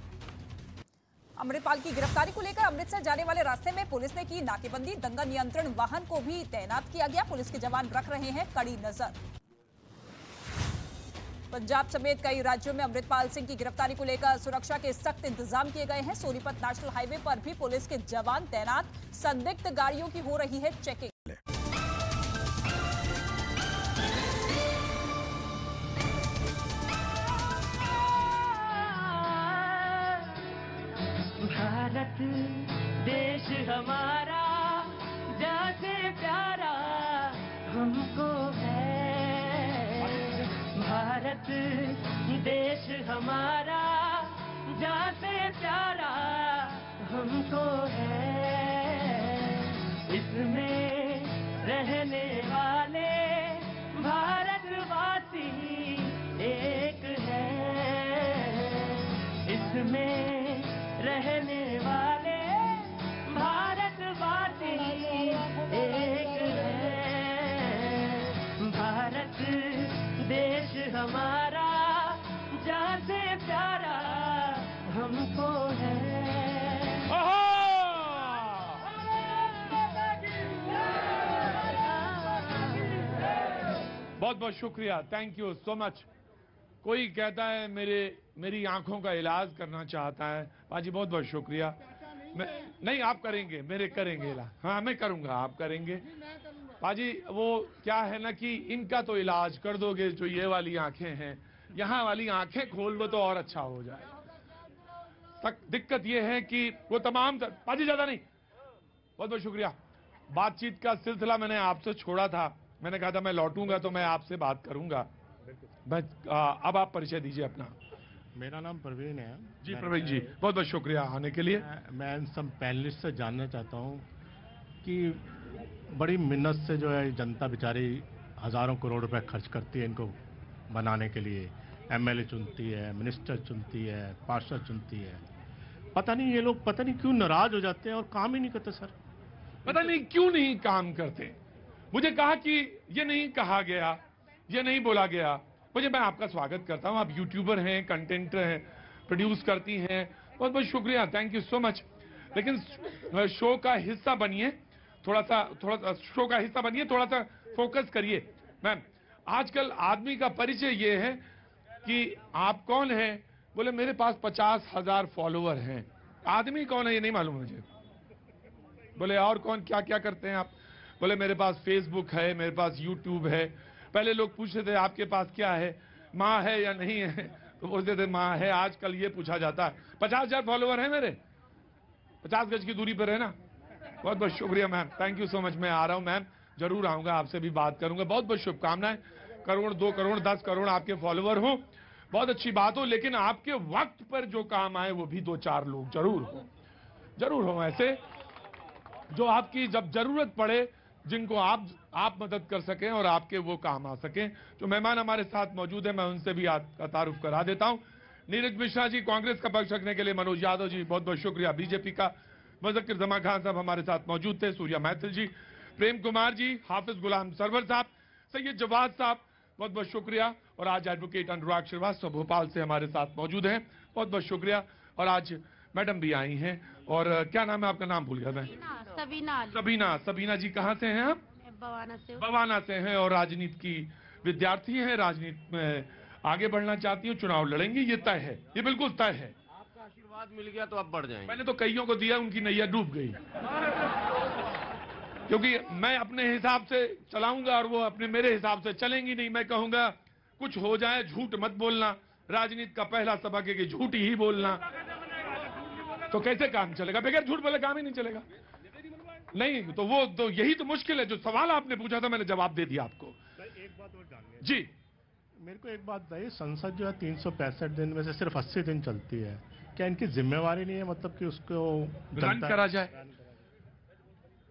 अमृतपाल की गिरफ्तारी को लेकर अमृतसर जाने वाले रास्ते में पुलिस ने की नाकेबंदी। दंगा नियंत्रण वाहन को भी तैनात किया गया। पुलिस के जवान रख रहे हैं कड़ी नजर। पंजाब समेत कई राज्यों में अमृतपाल सिंह की गिरफ्तारी को लेकर सुरक्षा के सख्त इंतजाम किए गए हैं। सोनीपत नेशनल हाईवे पर भी पुलिस के जवान तैनात। संदिग्ध गाड़ियों की हो रही है चेकिंग। भारत देश हमारा जैसे प्यारा हमको है। भारत देश हमारा जैसे प्यारा हमको है। इसमें रहने वाले भारतवासी एक है। इसमें रहने वाले भारतवासी एक है। देश हमारा जान से प्यारा हमको है। बहुत बहुत शुक्रिया, थैंक यू सो मच। कोई कहता है मेरी आंखों का इलाज करना चाहता है। पाजी बहुत बहुत शुक्रिया। नहीं आप करेंगे, मेरे करेंगे इलाज। हाँ मैं करूंगा, आप करेंगे। पाजी वो क्या है ना कि इनका तो इलाज कर दोगे, जो ये वाली आंखें हैं, यहाँ वाली आंखें खोल दो तो और अच्छा हो जाए। दिक्कत ये है कि वो तमाम पाजी ज्यादा नहीं। बहुत बहुत शुक्रिया। बातचीत का सिलसिला मैंने आपसे छोड़ा था, मैंने कहा था मैं लौटूंगा तो मैं आपसे बात करूंगा। अब आप परिचय दीजिए अपना। मेरा नाम प्रवीण है। जी प्रवीण जी, बहुत बहुत शुक्रिया आने के लिए। मैं इन सब पैनलिस्ट से जानना चाहता हूँ कि बड़ी मिन्नत से जो है जनता बेचारी हजारों करोड़ रुपए खर्च करती है इनको बनाने के लिए। एमएलए चुनती है, मिनिस्टर चुनती है, पार्षद चुनती है। पता नहीं ये लोग पता नहीं क्यों नाराज हो जाते हैं और काम ही नहीं करते सर। पता नहीं क्यों नहीं काम करते। मुझे कहा कि ये नहीं कहा गया, ये नहीं बोला गया। मुझे मैं आपका स्वागत करता हूं, आप यूट्यूबर हैं, कंटेंट हैं, प्रोड्यूस करती हैं, बहुत बहुत शुक्रिया, थैंक यू सो मच। लेकिन शो का हिस्सा बनिए, थोड़ा सा शो का हिस्सा बनिए, थोड़ा सा फोकस करिए। मैम आजकल आदमी का परिचय ये है कि आप कौन हैं। बोले मेरे पास 50,000 फॉलोअर हैं। आदमी कौन है ये नहीं मालूम मुझे। बोले और कौन, क्या क्या करते हैं आप। बोले मेरे पास फेसबुक है, मेरे पास यूट्यूब है। पहले लोग पूछते थे आपके पास क्या है, माँ है या नहीं है, तो बोलते थे माँ है। आजकल ये पूछा जाता है। 50,000 फॉलोअर है मेरे, 50 गज की दूरी पर है ना। बहुत बहुत शुक्रिया ma'am, thank you so much. मैं आ रहा हूँ मैम, जरूर आऊंगा, आपसे भी बात करूंगा। बहुत बहुत शुभकामनाएं। करोड़, 2 करोड़, 10 करोड़ आपके फॉलोअर हो, बहुत अच्छी बात हो, लेकिन आपके वक्त पर जो काम आए वो भी 2-4 लोग जरूर हो ऐसे, जो आपकी जब जरूरत पड़े, जिनको आप मदद कर सकें और आपके वो काम आ सकें। जो मेहमान हमारे साथ मौजूद है मैं उनसे भी आपका तारुफ करा देता हूं। नीरज मिश्रा जी कांग्रेस का पक्ष रखने के लिए, मनोज यादव जी बहुत बहुत शुक्रिया, बीजेपी का मुज़क्किर जमा खान साहब हमारे साथ मौजूद थे, सूर्या मैथिल जी, प्रेम कुमार जी, हाफिज गुलाम सरवर साहब, सैयद जवाद साहब बहुत बहुत शुक्रिया। और आज एडवोकेट अनुराग श्रीवास्तव भोपाल से हमारे साथ मौजूद हैं, बहुत बहुत शुक्रिया। और आज मैडम भी आई हैं। और क्या नाम है आपका, नाम भूल गया मैं। सबीना जी कहाँ से हैं आप? बवाना से हैं और राजनीति की विद्यार्थी हैं, राजनीति में आगे बढ़ना चाहती हूँ, चुनाव लड़ेंगी, ये तय है, ये बिल्कुल तय है। आपका आशीर्वाद मिल गया तो अब बढ़ जाएंगे। मैंने तो कईयों को दिया, उनकी नैया डूब गई। क्योंकि मैं अपने हिसाब से चलाऊंगा और वो अपने मेरे हिसाब से चलेंगी नहीं। मैं कहूंगा कुछ हो जाए, झूठ मत बोलना। राजनीति का पहला सबक है कि झूठ ही बोलना। तो कैसे काम चलेगा, बगैर झूठ बोले काम ही नहीं चलेगा। नहीं तो वो तो यही तो मुश्किल है। जो सवाल आपने पूछा था मैंने जवाब दे दिया आपको। एक बात और जाननी है जी। मेरे को एक बात बताइए, संसद जो है 365 दिन में से सिर्फ 80 दिन चलती है, क्या इनकी जिम्मेवारी नहीं है मतलब कि उसको रन करा जाए?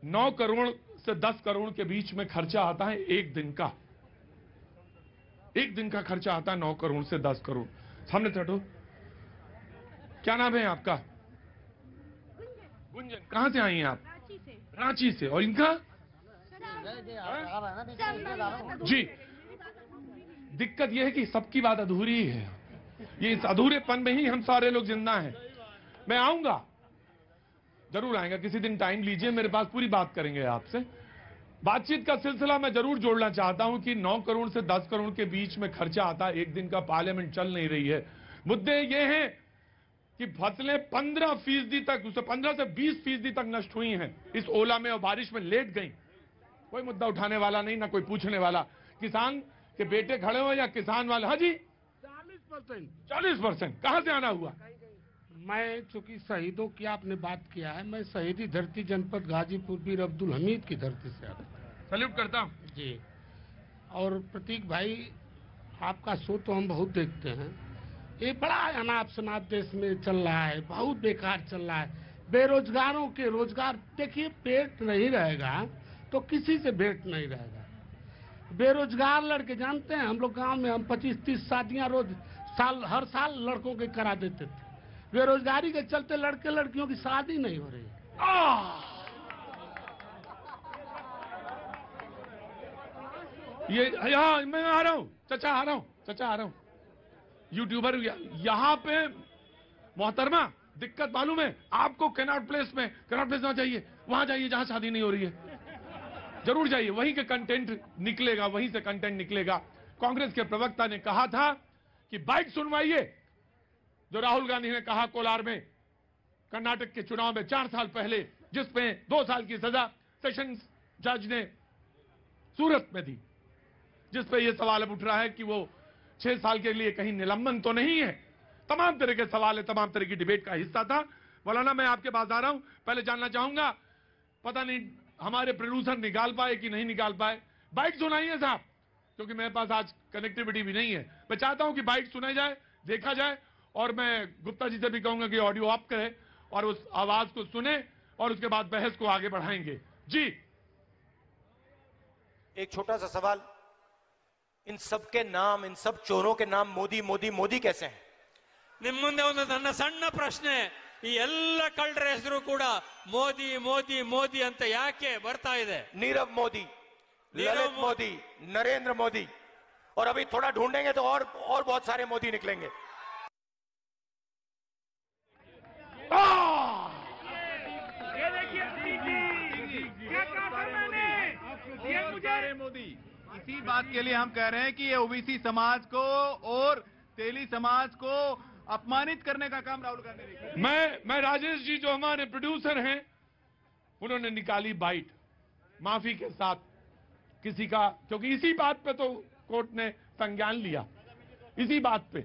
9 करोड़ से 10 करोड़ के बीच में खर्चा आता है एक दिन का। एक दिन का खर्चा आता है 9 करोड़ से 10 करोड़। सामने चढ़ो, क्या नाम है आपका? गुंजन। कहां से आई हैं आप? रांची से। और इनका? जी। दिक्कत यह है कि सबकी बात अधूरी ही है। ये इस अधूरेपन में ही हम सारे लोग जिंदा हैं। मैं आऊंगा, जरूर आएगा, किसी दिन टाइम लीजिए, मेरे पास पूरी बात करेंगे आपसे। बातचीत का सिलसिला मैं जरूर जोड़ना चाहता हूं कि 9 करोड़ से 10 करोड़ के बीच में खर्चा आता है एक दिन का। पार्लियामेंट चल नहीं रही है। मुद्दे ये हैं कि फसलें 15% तक, उससे 15 से 20% तक नष्ट हुई हैं इस ओला में और बारिश में लेट गई। कोई मुद्दा उठाने वाला नहीं, ना कोई पूछने वाला। किसान के बेटे खड़े हो या किसान वाले? हाँ जी 40%। कहां से आना हुआ? मैं चूंकि शहीदों की आपने बात किया है, मैं शहीदी धरती जनपद गाजीपुर वीर अब्दुल हमीद की धरती से आता हूँ। सैल्यूट करता हूँ जी। और प्रतीक भाई, आपका शो तो हम बहुत देखते हैं। ये बड़ा अनाप शनाप देश में चल रहा है, बहुत बेकार चल रहा है। बेरोजगारों के रोजगार, देखिए पेट नहीं रहेगा तो किसी से भेंट नहीं रहेगा। बेरोजगार लड़के, जानते हैं हम लोग गांव में हम 25-30 शादियां हर साल लड़कों के करा देते थे। बेरोजगारी के चलते लड़के लड़कियों की शादी नहीं हो रही। ये यहाँ मैं आ रहा हूँ, चचा आ रहा हूँ। यूट्यूबर यहाँ पे मोहतरमा दिक्कत मालूम है आपको? कैनॉट प्लेस ना जाइए, वहां जाइए जहां शादी नहीं हो रही है, जरूर जाइए, वहीं के कंटेंट निकलेगा, वहीं से कंटेंट निकलेगा। कांग्रेस के प्रवक्ता ने कहा था कि बाइट सुनवाइए, जो राहुल गांधी ने कहा कोलार में कर्नाटक के चुनाव में 4 साल पहले, जिसमें 2 साल की सजा सेशंस जज ने सूरत में दी, जिस पे यह सवाल अब उठ रहा है कि वो 6 साल के लिए कहीं निलंबन तो नहीं है। तमाम तरह के सवाल है, तमाम तरह की डिबेट का हिस्सा था। मौलाना मैं आपके पास आ रहा हूं, पहले जानना चाहूंगा, पता नहीं हमारे प्रोड्यूसर निकाल पाए कि नहीं निकाल पाए, बाइट सुनाइए साहब, क्योंकि मेरे पास आज कनेक्टिविटी भी नहीं है। मैं चाहता हूं कि बाइट सुनाई जाए, देखा जाए, और मैं गुप्ता जी से भी कहूंगा कि ऑडियो ऑफ करें और उस आवाज को सुने और उसके बाद बहस को आगे बढ़ाएंगे। जी, एक छोटा सा सवाल, इन सब के नाम, इन सब चोरों के नाम मोदी मोदी मोदी कैसे हैं? ನಿಮ್ಮ ಮುಂದೆ ಒಂದು ನನ್ನ ಸಣ್ಣ ಪ್ರಶ್ನೆ, ಈ ಎಲ್ಲ ಕಳ್ಳರ ಹೆಸರು ಕೂಡ ಮೋದಿ ಮೋದಿ ಮೋದಿ ಅಂತ ಯಾಕೆ ಬರ್ತಾ ಇದೆ? नीरव मोदी, ललित मोदी, नरेंद्र मोदी, और अभी थोड़ा ढूंढेंगे तो और बहुत सारे मोदी निकलेंगे। मोदी, इसी बात के लिए हम कह रहे हैं कि ये ओबीसी समाज को और तेली समाज को अपमानित करने का काम राहुल गांधी ने किया। मैं राजेश जी जो हमारे प्रोड्यूसर हैं, उन्होंने निकाली बाइट माफी के साथ किसी का, क्योंकि इसी बात पे तो कोर्ट ने संज्ञान लिया, इसी बात पे।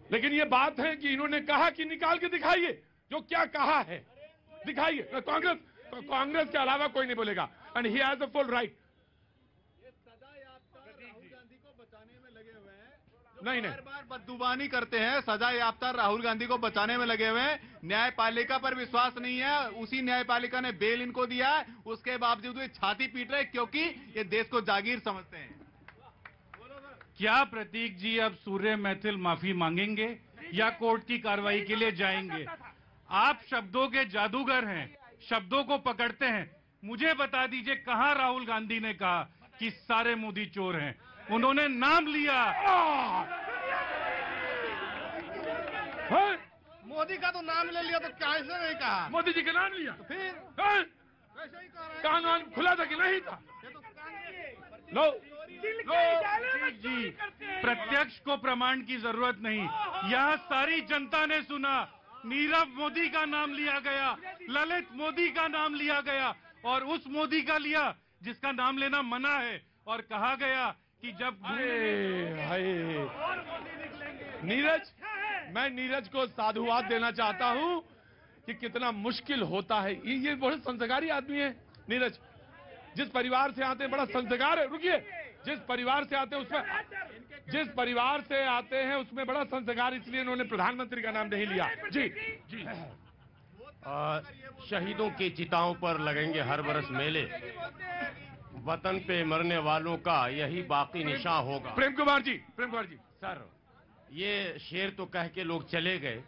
लेकिन ये बात है कि इन्होंने कहा कि निकाल के दिखाइए जो क्या कहा है, दिखाइए। कांग्रेस के अलावा कोई नहीं बोलेगा, and he has the full right. नहीं बार बार बदजुबानी करते हैं, सजा याफ्ता राहुल गांधी को बचाने में लगे हुए हैं। न्यायपालिका पर विश्वास नहीं है, उसी न्यायपालिका ने बेल इनको दिया है, उसके बावजूद वे छाती पीट रहे क्योंकि ये देश को जागीर समझते हैं। क्या प्रतीक जी अब सूर्य मैथिल माफी मांगेंगे या कोर्ट की कार्रवाई के लिए जाएंगे? आप शब्दों के जादूगर हैं, शब्दों को पकड़ते हैं। मुझे बता दीजिए कहां राहुल गांधी ने कहा कि सारे मोदी चोर हैं? उन्होंने नाम लिया, मोदी का तो नाम ले लिया, तो कैसे नहीं कहा? मोदी जी का नाम लिया तो फिर वैसे ही कानून खुला था कि नहीं था? लो जी, प्रत्यक्ष को प्रमाण की जरूरत नहीं, यहाँ सारी जनता ने सुना। नीरव मोदी का नाम लिया गया, ललित मोदी का नाम लिया गया, और उस मोदी का लिया जिसका नाम लेना मना है, और कहा गया कि जब नीरज, मैं नीरज को साधुवाद देना चाहता हूं कि कितना मुश्किल होता है। ये बहुत संस्कारी आदमी है नीरज, जिस परिवार से आते हैं बड़ा संस्कार है। रुकिए, जिस परिवार से आते हैं उसमें बड़ा संस्कार, इसलिए उन्होंने प्रधानमंत्री का नाम नहीं लिया। जी जी, शहीदों की चिताओं पर लगेंगे हर बरस मेले, वतन पे मरने वालों का यही बाकी निशान होगा। प्रेम कुमार जी सर, ये शेर तो कह के लोग चले गए,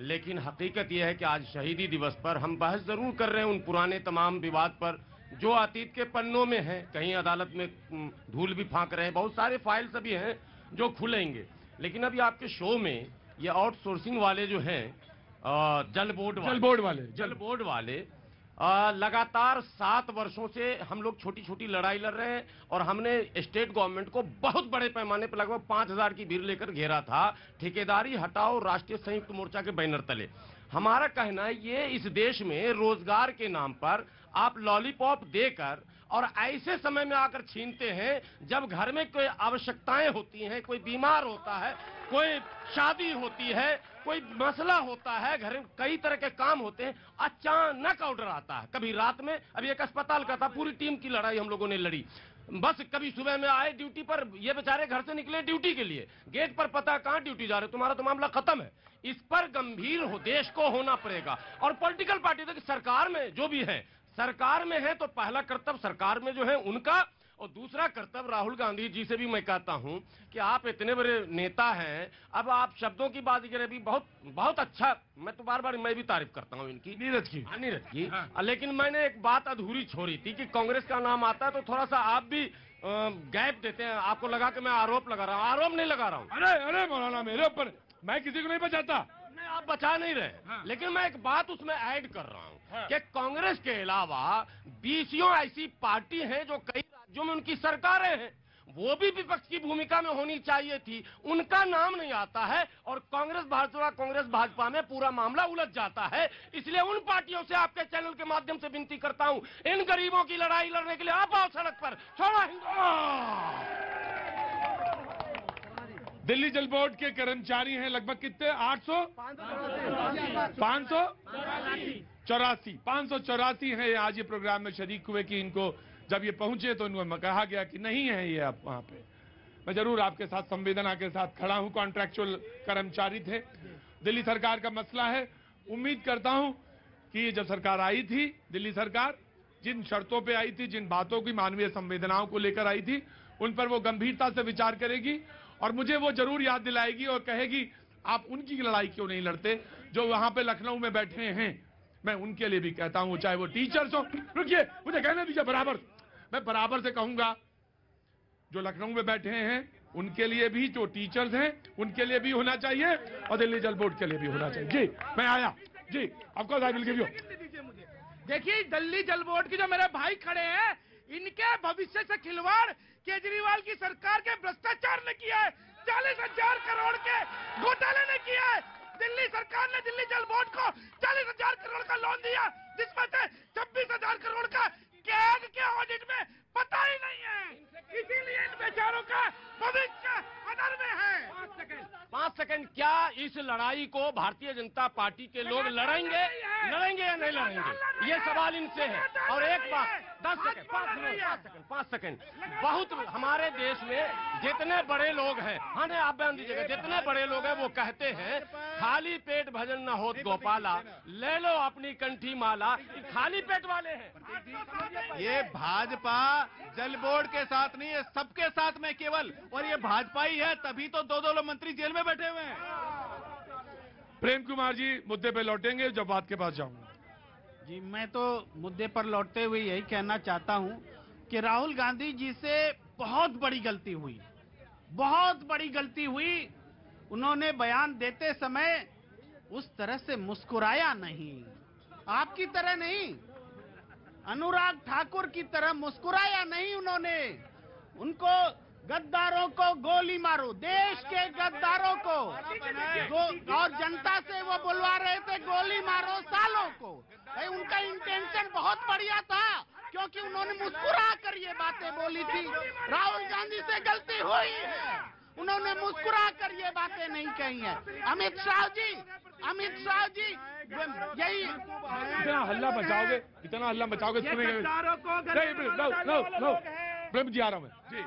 लेकिन हकीकत यह है कि आज शहीदी दिवस पर हम बहस जरूर कर रहे हैं उन पुराने तमाम विवाद पर जो अतीत के पन्नों में है, कहीं अदालत में धूल भी फांक रहे हैं, बहुत सारे फाइल्स अभी हैं जो खुलेंगे। लेकिन अभी आपके शो में ये आउटसोर्सिंग वाले जो हैं, जल बोर्ड वाले लगातार 7 वर्षों से हम लोग छोटी छोटी लड़ाई लड़ रहे हैं, और हमने स्टेट गवर्नमेंट को बहुत बड़े पैमाने पर लगभग 5000 की भीड़ लेकर घेरा था, ठेकेदारी हटाओ राष्ट्रीय संयुक्त मोर्चा के बैनर तले। हमारा कहना है ये इस देश में रोजगार के नाम पर आप लॉलीपॉप देकर और ऐसे समय में आकर छीनते हैं जब घर में कोई आवश्यकताएं होती हैं, कोई बीमार होता है, कोई शादी होती है, कोई मसला होता है, घर में कई तरह के काम होते हैं, अचानक ऑर्डर आता है। कभी रात में, अभी एक अस्पताल का था, पूरी टीम की लड़ाई हम लोगों ने लड़ी। बस कभी सुबह में आए ड्यूटी पर, ये बेचारे घर से निकले ड्यूटी के लिए, गेट पर पता कहां ड्यूटी जा रहे, तुम्हारा तो मामला खत्म है। इस पर गंभीर देश को होना पड़ेगा। और पॉलिटिकल पार्टी तक सरकार में जो भी है, सरकार में है तो पहला कर्तव्य सरकार में जो है उनका, और दूसरा कर्तव्य राहुल गांधी जी से भी मैं कहता हूं कि आप इतने बड़े नेता हैं, अब आप शब्दों की बात करें भी बहुत अच्छा, मैं तो बार बार मैं भी तारीफ करता हूं इनकी, नीरज की। लेकिन मैंने एक बात अधूरी छोड़ी थी कि कांग्रेस का नाम आता है तो थोड़ा सा आप भी गैप देते हैं। आपको लगा कि मैं आरोप लगा रहा हूं, आरोप नहीं लगा रहा हूं। अरे अरे मौलाना, मेरे ऊपर, मैं किसी को नहीं बचाता। नहीं, आप बचा नहीं रहे। हाँ। लेकिन मैं एक बात उसमें ऐड कर रहा हूं। हाँ। कि कांग्रेस के अलावा 20 ऐसी पार्टी हैं जो कई राज्यों में उनकी सरकारें हैं, वो भी विपक्ष की भूमिका में होनी चाहिए थी, उनका नाम नहीं आता है और कांग्रेस भाजपा में पूरा मामला उलझ जाता है। इसलिए उन पार्टियों से आपके चैनल के माध्यम से विनती करता हूं, इन गरीबों की लड़ाई लड़ने के लिए आप आओ सड़क पर, छोड़ो दिल्ली जल बोर्ड के कर्मचारी हैं लगभग कितने, 584 हैं। आज ये प्रोग्राम में शरीक हुए कि इनको जब ये पहुंचे तो उनको कहा गया कि नहीं है ये आप वहां पे। मैं जरूर आपके साथ संवेदना के साथ खड़ा हूं। कॉन्ट्रैक्चुअल कर्मचारी थे, दिल्ली सरकार का मसला है। उम्मीद करता हूं कि जब सरकार आई थी, दिल्ली सरकार जिन शर्तों पे आई थी, जिन बातों की मानवीय संवेदनाओं को लेकर आई थी, उन पर वो गंभीरता से विचार करेगी और मुझे वो जरूर याद दिलाएगी और कहेगी आप उनकी लड़ाई क्यों नहीं लड़ते जो वहां पे लखनऊ में बैठे हैं। मैं उनके लिए भी कहता हूं, चाहे वो टीचर्स हो, रुकिए मुझे कहने दीजिए, बराबर मैं बराबर से कहूंगा, जो लखनऊ में बैठे हैं उनके लिए भी, जो टीचर्स हैं उनके लिए भी होना चाहिए और दिल्ली जल बोर्ड के लिए भी होना चाहिए। जी मैं आया जी, आपको देखिए दिल्ली जल बोर्ड की जो मेरे भाई खड़े हैं, इनके भविष्य से खिलवाड़ केजरीवाल की सरकार के भ्रष्टाचार ने किया है। 40,000 करोड़ के घोटाले ने किया है। दिल्ली सरकार ने दिल्ली जल बोर्ड को 40,000 करोड़ का लोन दिया, जिसमें से 26,000 करोड़ का कैग के ऑडिट में पता ही नहीं है। इसीलिए इन बेचारों का भविष्य अनर में है। 5 सेकंड, क्या इस लड़ाई को भारतीय जनता पार्टी के लोग लड़ेंगे या नहीं लड़ेंगे, ये सवाल इनसे है। और एक बात, 10 सेकंड, 5 सेकंड, बहुत हमारे देश में जितने बड़े लोग हैं, हाँ नहीं आप बयान दीजिएगा, जितने बड़े लोग हैं वो कहते हैं खाली पेट भजन न होत गोपाला, ले लो अपनी कंठी माला, खाली पेट वाले हैं। ये भाजपा जल बोर्ड के साथ नहीं है, सबके साथ में केवल, और ये भाजपा ही है, तभी तो 2 मंत्री जेल में बैठे हुए हैं। प्रेम कुमार जी मुद्दे पे लौटेंगे जब बात के पास जाऊंगा। जी मैं तो मुद्दे पर लौटते हुए यही कहना चाहता हूं कि राहुल गांधी जी से बहुत बड़ी गलती हुई, बहुत बड़ी गलती हुई। उन्होंने बयान देते समय उस तरह से मुस्कुराया नहीं, आपकी तरह नहीं, अनुराग ठाकुर की तरह मुस्कुराया नहीं उन्होंने। उनको गद्दारों को गोली मारो, देश के गद्दारों को, और जनता से वो बुलवा रहे थे गोली मारो सालों को। उनका इंटेंशन बहुत बढ़िया था, क्योंकि उन्होंने मुस्कुरा कर ये बातें बोली थी। राहुल गांधी से गलती हुई है, उन्होंने मुस्कुरा कर ये बातें नहीं कही है। अमित शाह जी यही इतना हल्ला मचाओगे, सुनेंगे प्रेम जी, आ रहा हूं मैं जी।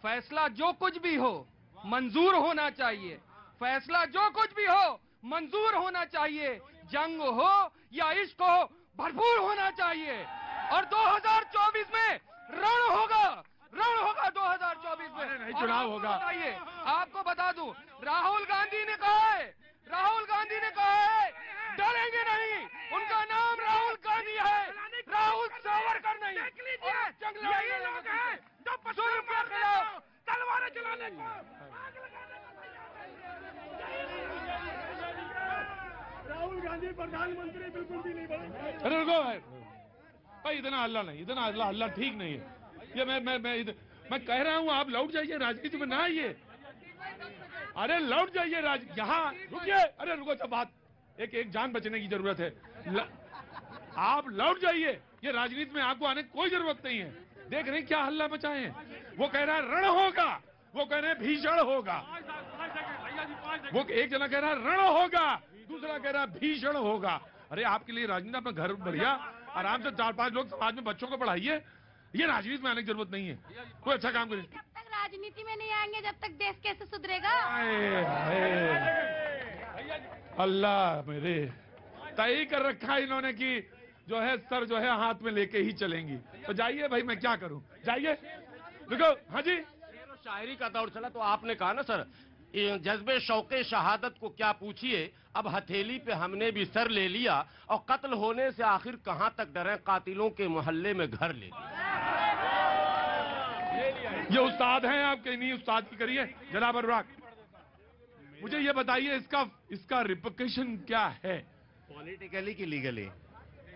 फैसला जो कुछ भी हो मंजूर होना चाहिए, फैसला जो कुछ भी हो मंजूर होना चाहिए। जंग हो या इश्क हो, भरपूर होना चाहिए। और 2024 में रण होगा 2024 में, नहीं चुनाव होगा। आपको बता दूं, राहुल गांधी ने कहा है, डरेंगे नहीं, उनका नाम राहुल गांधी है, राहुल सावरकर नहीं। यही लोग हैं जो जुल्म के खिलाफ तलवारें चलाने को, राहुल गांधी प्रधानमंत्री बिल्कुल भी नहीं बने। अरे रुको भाई, इतना हल्ला ठीक नहीं है। ये मैं कह रहा हूँ, आप लौट जाइए, राजनीति में ना आइए। अरे लौट जाइए यहाँ, रुकिए, अरे रुको, सब बात एक जान बचने की जरूरत है। आप लौट जाइए, ये राजनीति में आपको आने की कोई जरूरत नहीं है। देख रहे क्या हल्ला मचाए हैं। वो कह रहा है रण होगा, वो कह रहे हैं भीषण होगा। वो एक जना कह रहा है रण होगा, दूसरा कह रहा है भीषण होगा। अरे आपके लिए राजनीति, अपना घर बढ़िया आराम से 4-5 लोग समाज में बच्चों को पढ़ाइए। ये राजनीति में आने की जरूरत नहीं है। कोई अच्छा काम करिए। जब तक राजनीति में नहीं आएंगे, जब तक देश कैसे सुधरेगा। अल्लाह मेरे, तय कर रखा इन्होंने कि जो है सर जो है हाथ में लेके ही चलेंगी। तो जाइए भाई, मैं क्या करूं, जाइए। देखो हाँ जी, शायरी का दौर चला तो आपने कहा ना सर, जज्बे शौके शहादत को क्या पूछिए, अब हथेली पे हमने भी सर ले लिया, और कत्ल होने से आखिर कहां तक डरे, कातिलों के मोहल्ले में घर ले लिया। ये उस्ताद हैं आपके, नहीं उस्ताद की करिए जनाब अनुराग। मुझे ये बताइए इसका रिपरकशन क्या है? पॉलिटिकली की लीगली?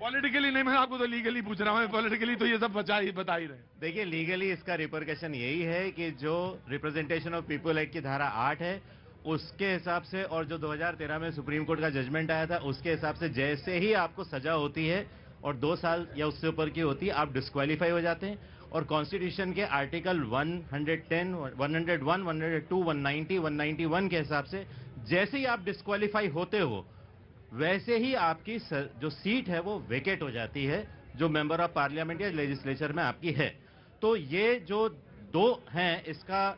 पॉलिटिकली नहीं, मैं आपको तो लीगली पूछ रहा हूँ। पॉलिटिकली तो ये सब बता ही रहे। देखिए, लीगली इसका रिपरकशन यही है कि जो रिप्रेजेंटेशन ऑफ पीपल एक्ट की धारा 8 है उसके हिसाब से, और जो 2013 में सुप्रीम कोर्ट का जजमेंट आया था उसके हिसाब से, जैसे ही आपको सजा होती है और 2 साल या उससे ऊपर की होती है, आप डिस्क्वालीफाई हो जाते हैं। और कॉन्स्टिट्यूशन के आर्टिकल 110, 101, 102, 190, 191 के हिसाब से जैसे ही आप डिस्क्वालीफाई होते हो वैसे ही आपकी जो सीट है वो वेकेट हो जाती है, जो मेंबर ऑफ पार्लियामेंट या लेजिस्लेचर में आपकी है। तो ये जो 2 हैं, इसका